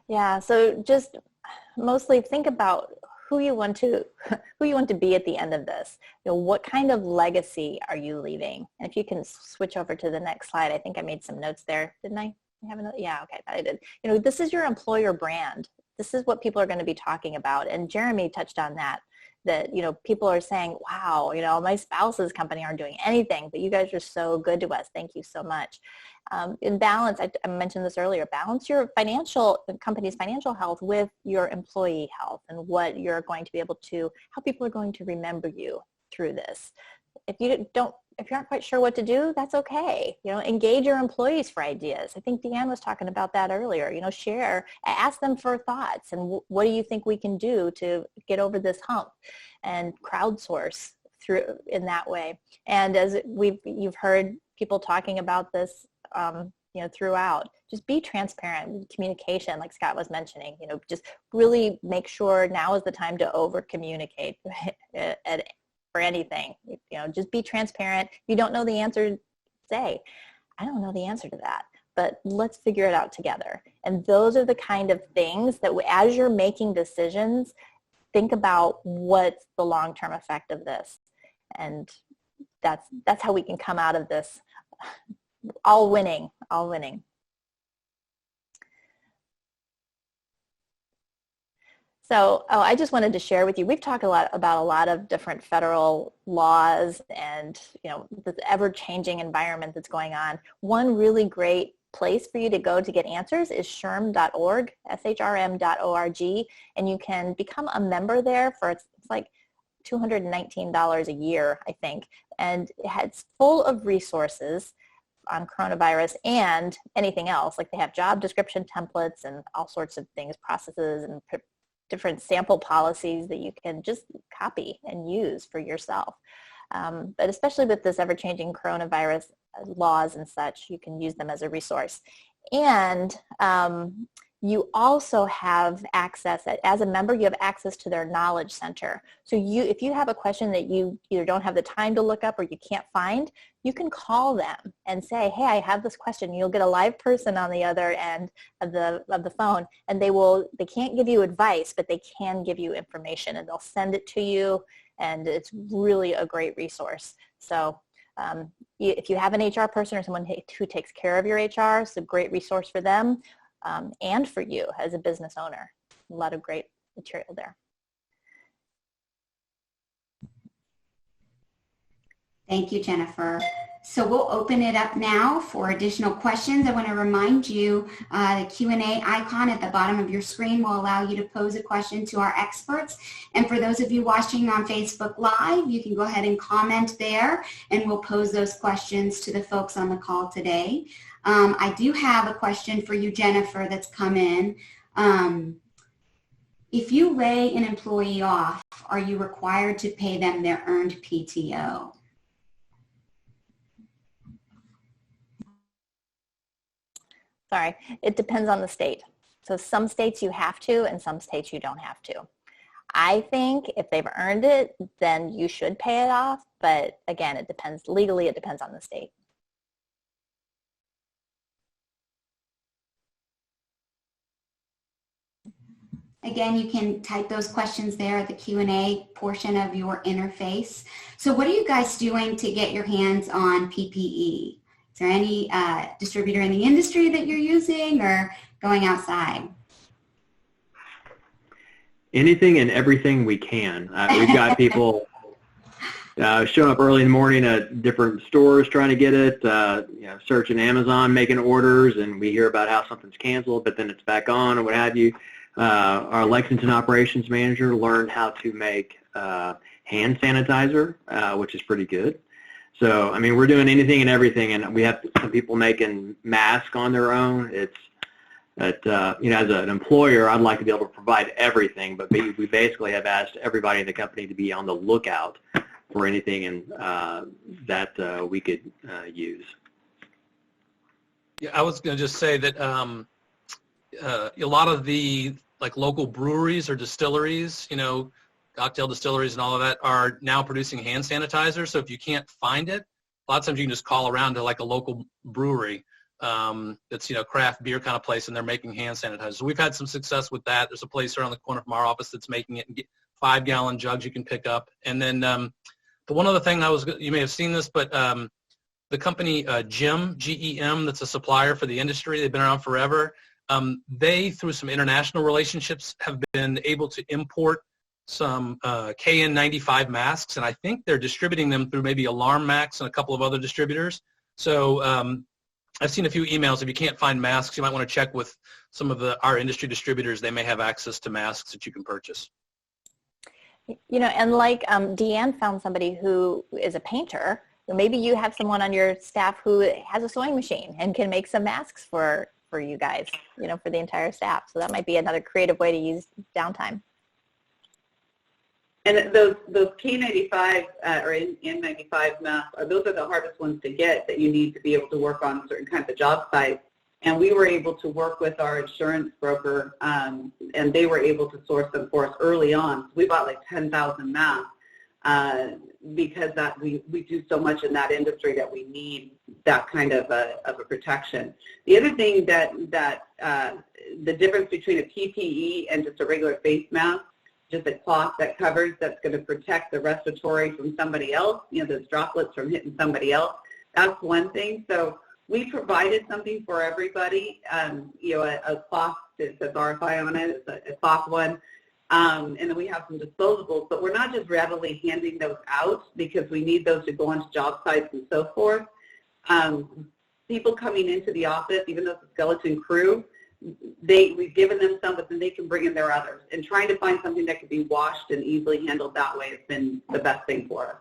Yeah, so just mostly think about who you want to be at the end of this. What kind of legacy are you leaving? And if you can switch over to the next slide, I think I made some notes there, didn't I? Yeah, okay, I did. This is your employer brand. This is what people are going to be talking about. And Jeremy touched on that people are saying, wow, my spouse's company aren't doing anything, but you guys are so good to us. Thank you so much. In balance, I mentioned this earlier, balance your company's financial health with your employee health and what you're going to be able to, how people are going to remember you through this. If you aren't quite sure what to do, that's okay. Engage your employees for ideas. I think Deanne was talking about that earlier. Ask them for thoughts and what do you think we can do to get over this hump, and crowdsource through in that way. And as you've heard people talking about this, throughout, just be transparent with communication, like Scott was mentioning. Just really make sure now is the time to over communicate for anything. Just be transparent. If you don't know the answer, say, I don't know the answer to that, but let's figure it out together. And those are the kind of things that as you're making decisions, think about what's the long-term effect of this. And that's how we can come out of this all winning. So, I just wanted to share with you, we've talked about a lot of different federal laws and, the ever-changing environment that's going on. One really great place for you to go to get answers is SHRM.org, SHRM.org, and you can become a member there for, it's like $219 a year, I think, and it's full of resources on coronavirus and anything else. Like they have job description templates and all sorts of things, processes and different sample policies that you can just copy and use for yourself. But especially with this ever-changing coronavirus laws and such, you can use them as a resource. And you also have access, as a member, you have access to their knowledge center. So if you have a question that you either don't have the time to look up or you can't find, you can call them and say, hey, I have this question. You'll get a live person on the other end of the phone, and they can't give you advice, but they can give you information, and they'll send it to you, and it's really a great resource. So if you have an HR person or someone who takes care of your HR, it's a great resource for them. And for you as a business owner. A lot of great material there.
Thank you, Jennifer. So we'll open it up now for additional questions. I want to remind you the Q&A icon at the bottom of your screen will allow you to pose a question to our experts. And for those of you watching on Facebook Live, you can go ahead and comment there, and we'll pose those questions to the folks on the call today. I do have a question for you, Jennifer, that's come in. If you lay an employee off, are you required to pay them their earned PTO?
Sorry, it depends on the state. So some states you have to, and some states you don't have to. I think if they've earned it, then you should pay it off. But again, it depends. Legally, it depends on the state.
Again, you can type those questions there at the Q&A portion of your interface. So what are you guys doing to get your hands on PPE? Is there any distributor in the industry that you're using or going outside?
Anything and everything we can. We've got people showing up early in the morning at different stores trying to get it, searching Amazon, making orders, and we hear about how something's canceled, but then it's back on or what have you. Our Lexington operations manager learned how to make hand sanitizer, which is pretty good. So, I mean, we're doing anything and everything, and we have some people making masks on their own. It's that, as an employer, I'd like to be able to provide everything, but we basically have asked everybody in the company to be on the lookout for anything that we could use.
Yeah, I was going to just say that a lot of the local breweries or distilleries, cocktail distilleries and all of that are now producing hand sanitizer. So if you can't find it, a lot of times you can just call around to a local brewery that's craft beer kind of place, and they're making hand sanitizer. So we've had some success with that. There's a place around the corner from our office that's making it in 5-gallon jugs you can pick up. And then the one other thing you may have seen this, but the company GEM, G-E-M, that's a supplier for the industry. They've been around forever. They, through some international relationships, have been able to import some KN95 masks, and I think they're distributing them through maybe Alarm Max and a couple of other distributors. So I've seen a few emails. If you can't find masks, you might want to check with some of our industry distributors. They may have access to masks that you can purchase.
And Deanne found somebody who is a painter. Maybe you have someone on your staff who has a sewing machine and can make some masks for you guys, for the entire staff. So that might be another creative way to use downtime.
And those K95 or N95 masks, those are the hardest ones to get that you need to be able to work on certain kinds of job sites. And we were able to work with our insurance broker, and they were able to source them for us early on. So we bought 10,000 masks because we do so much in that industry that we need that kind of a protection. The other thing that the difference between a PPE and just a regular face mask, just a cloth that covers, that's going to protect the respiratory from somebody else, those droplets from hitting somebody else. That's one thing. So we provided something for everybody, a cloth that says RFI on it, it's a cloth one. And then we have some disposables, but we're not just readily handing those out because we need those to go onto job sites and so forth. People coming into the office, even though it's a skeleton crew, we've given them some, but then they can bring in their others. And trying to find something that can be washed and easily handled that way has been the best thing for us.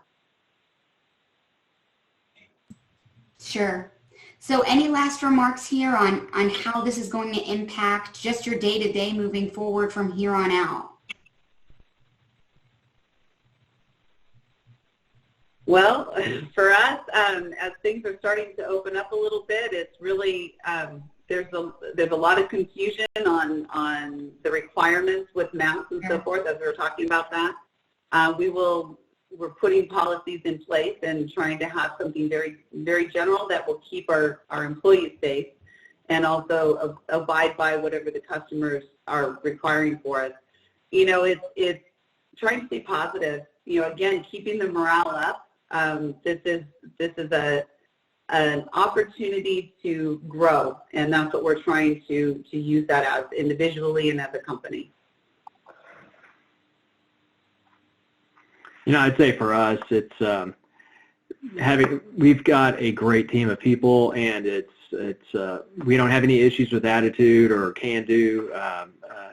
Sure. So any last remarks here on how this is going to impact just your day-to-day moving forward from here on out?
Well, for us, as things are starting to open up a little bit, it's really, there's a lot of confusion on the requirements with masks and so forth, as we were talking about that. We're putting policies in place and trying to have something very, very general that will keep our employees safe and also abide by whatever the customers are requiring for us. You know, it's trying to stay positive. You know, again, keeping the morale up. This is an opportunity to grow, and that's what we're trying to use that as individually and as a company.
You know, I'd say for us, it's we've got a great team of people, and we don't have any issues with attitude or can-do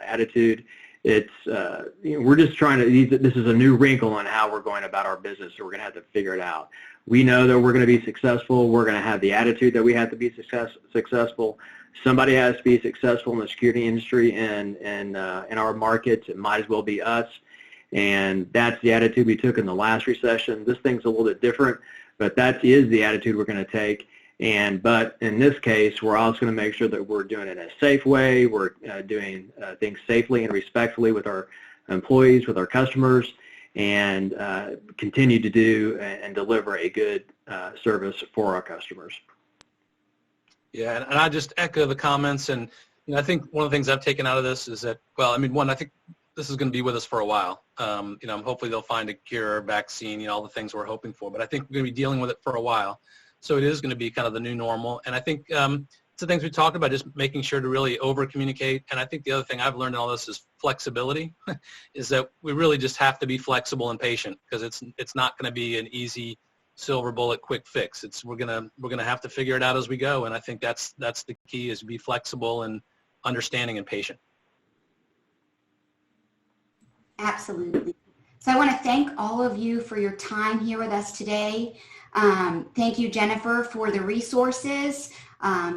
attitude. It's you know, we're just trying to. This is a new wrinkle on how we're going about our business, so we're going to have to figure it out. We know that we're going to be successful. We're going to have the attitude that we have to be successful. Somebody has to be successful in the security industry and in our markets. It might as well be us. And that's the attitude we took in the last recession. This thing's a little bit different, but that is the attitude we're going to take. But in this case, we're also going to make sure that we're doing it in a safe way. We're doing things safely and respectfully with our employees, with our customers, and continue to do and deliver a good service for our customers.
Yeah, and I just echo the comments. And you know, I think one of the things I've taken out of this is that, well, I mean, one, I think this is going to be with us for a while. You know, hopefully they'll find a cure, vaccine, you know, all the things we're hoping for. But I think we're going to be dealing with it for a while. So it is going to be kind of the new normal. And I think it's the things we talked about, just making sure to really over-communicate. And I think the other thing I've learned in all this is flexibility, is that we really just have to be flexible and patient, because it's not going to be an easy silver bullet quick fix. We're going to have to figure it out as we go. And I think that's the key, is be flexible and understanding and patient.
Absolutely. So I want to thank all of you for your time here with us today. Thank you, Jennifer, for the resources.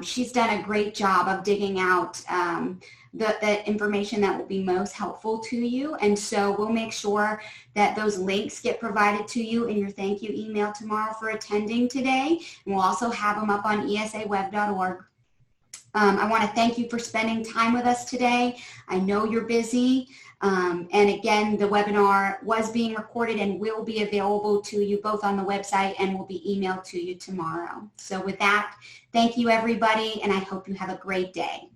She's done a great job of digging out the information that will be most helpful to you. And so we'll make sure that those links get provided to you in your thank you email tomorrow for attending today. And we'll also have them up on esaweb.org. I want to thank you for spending time with us today. I know you're busy. And again, the webinar was being recorded and will be available to you both on the website and will be emailed to you tomorrow. So with that, thank you everybody, and I hope you have a great day.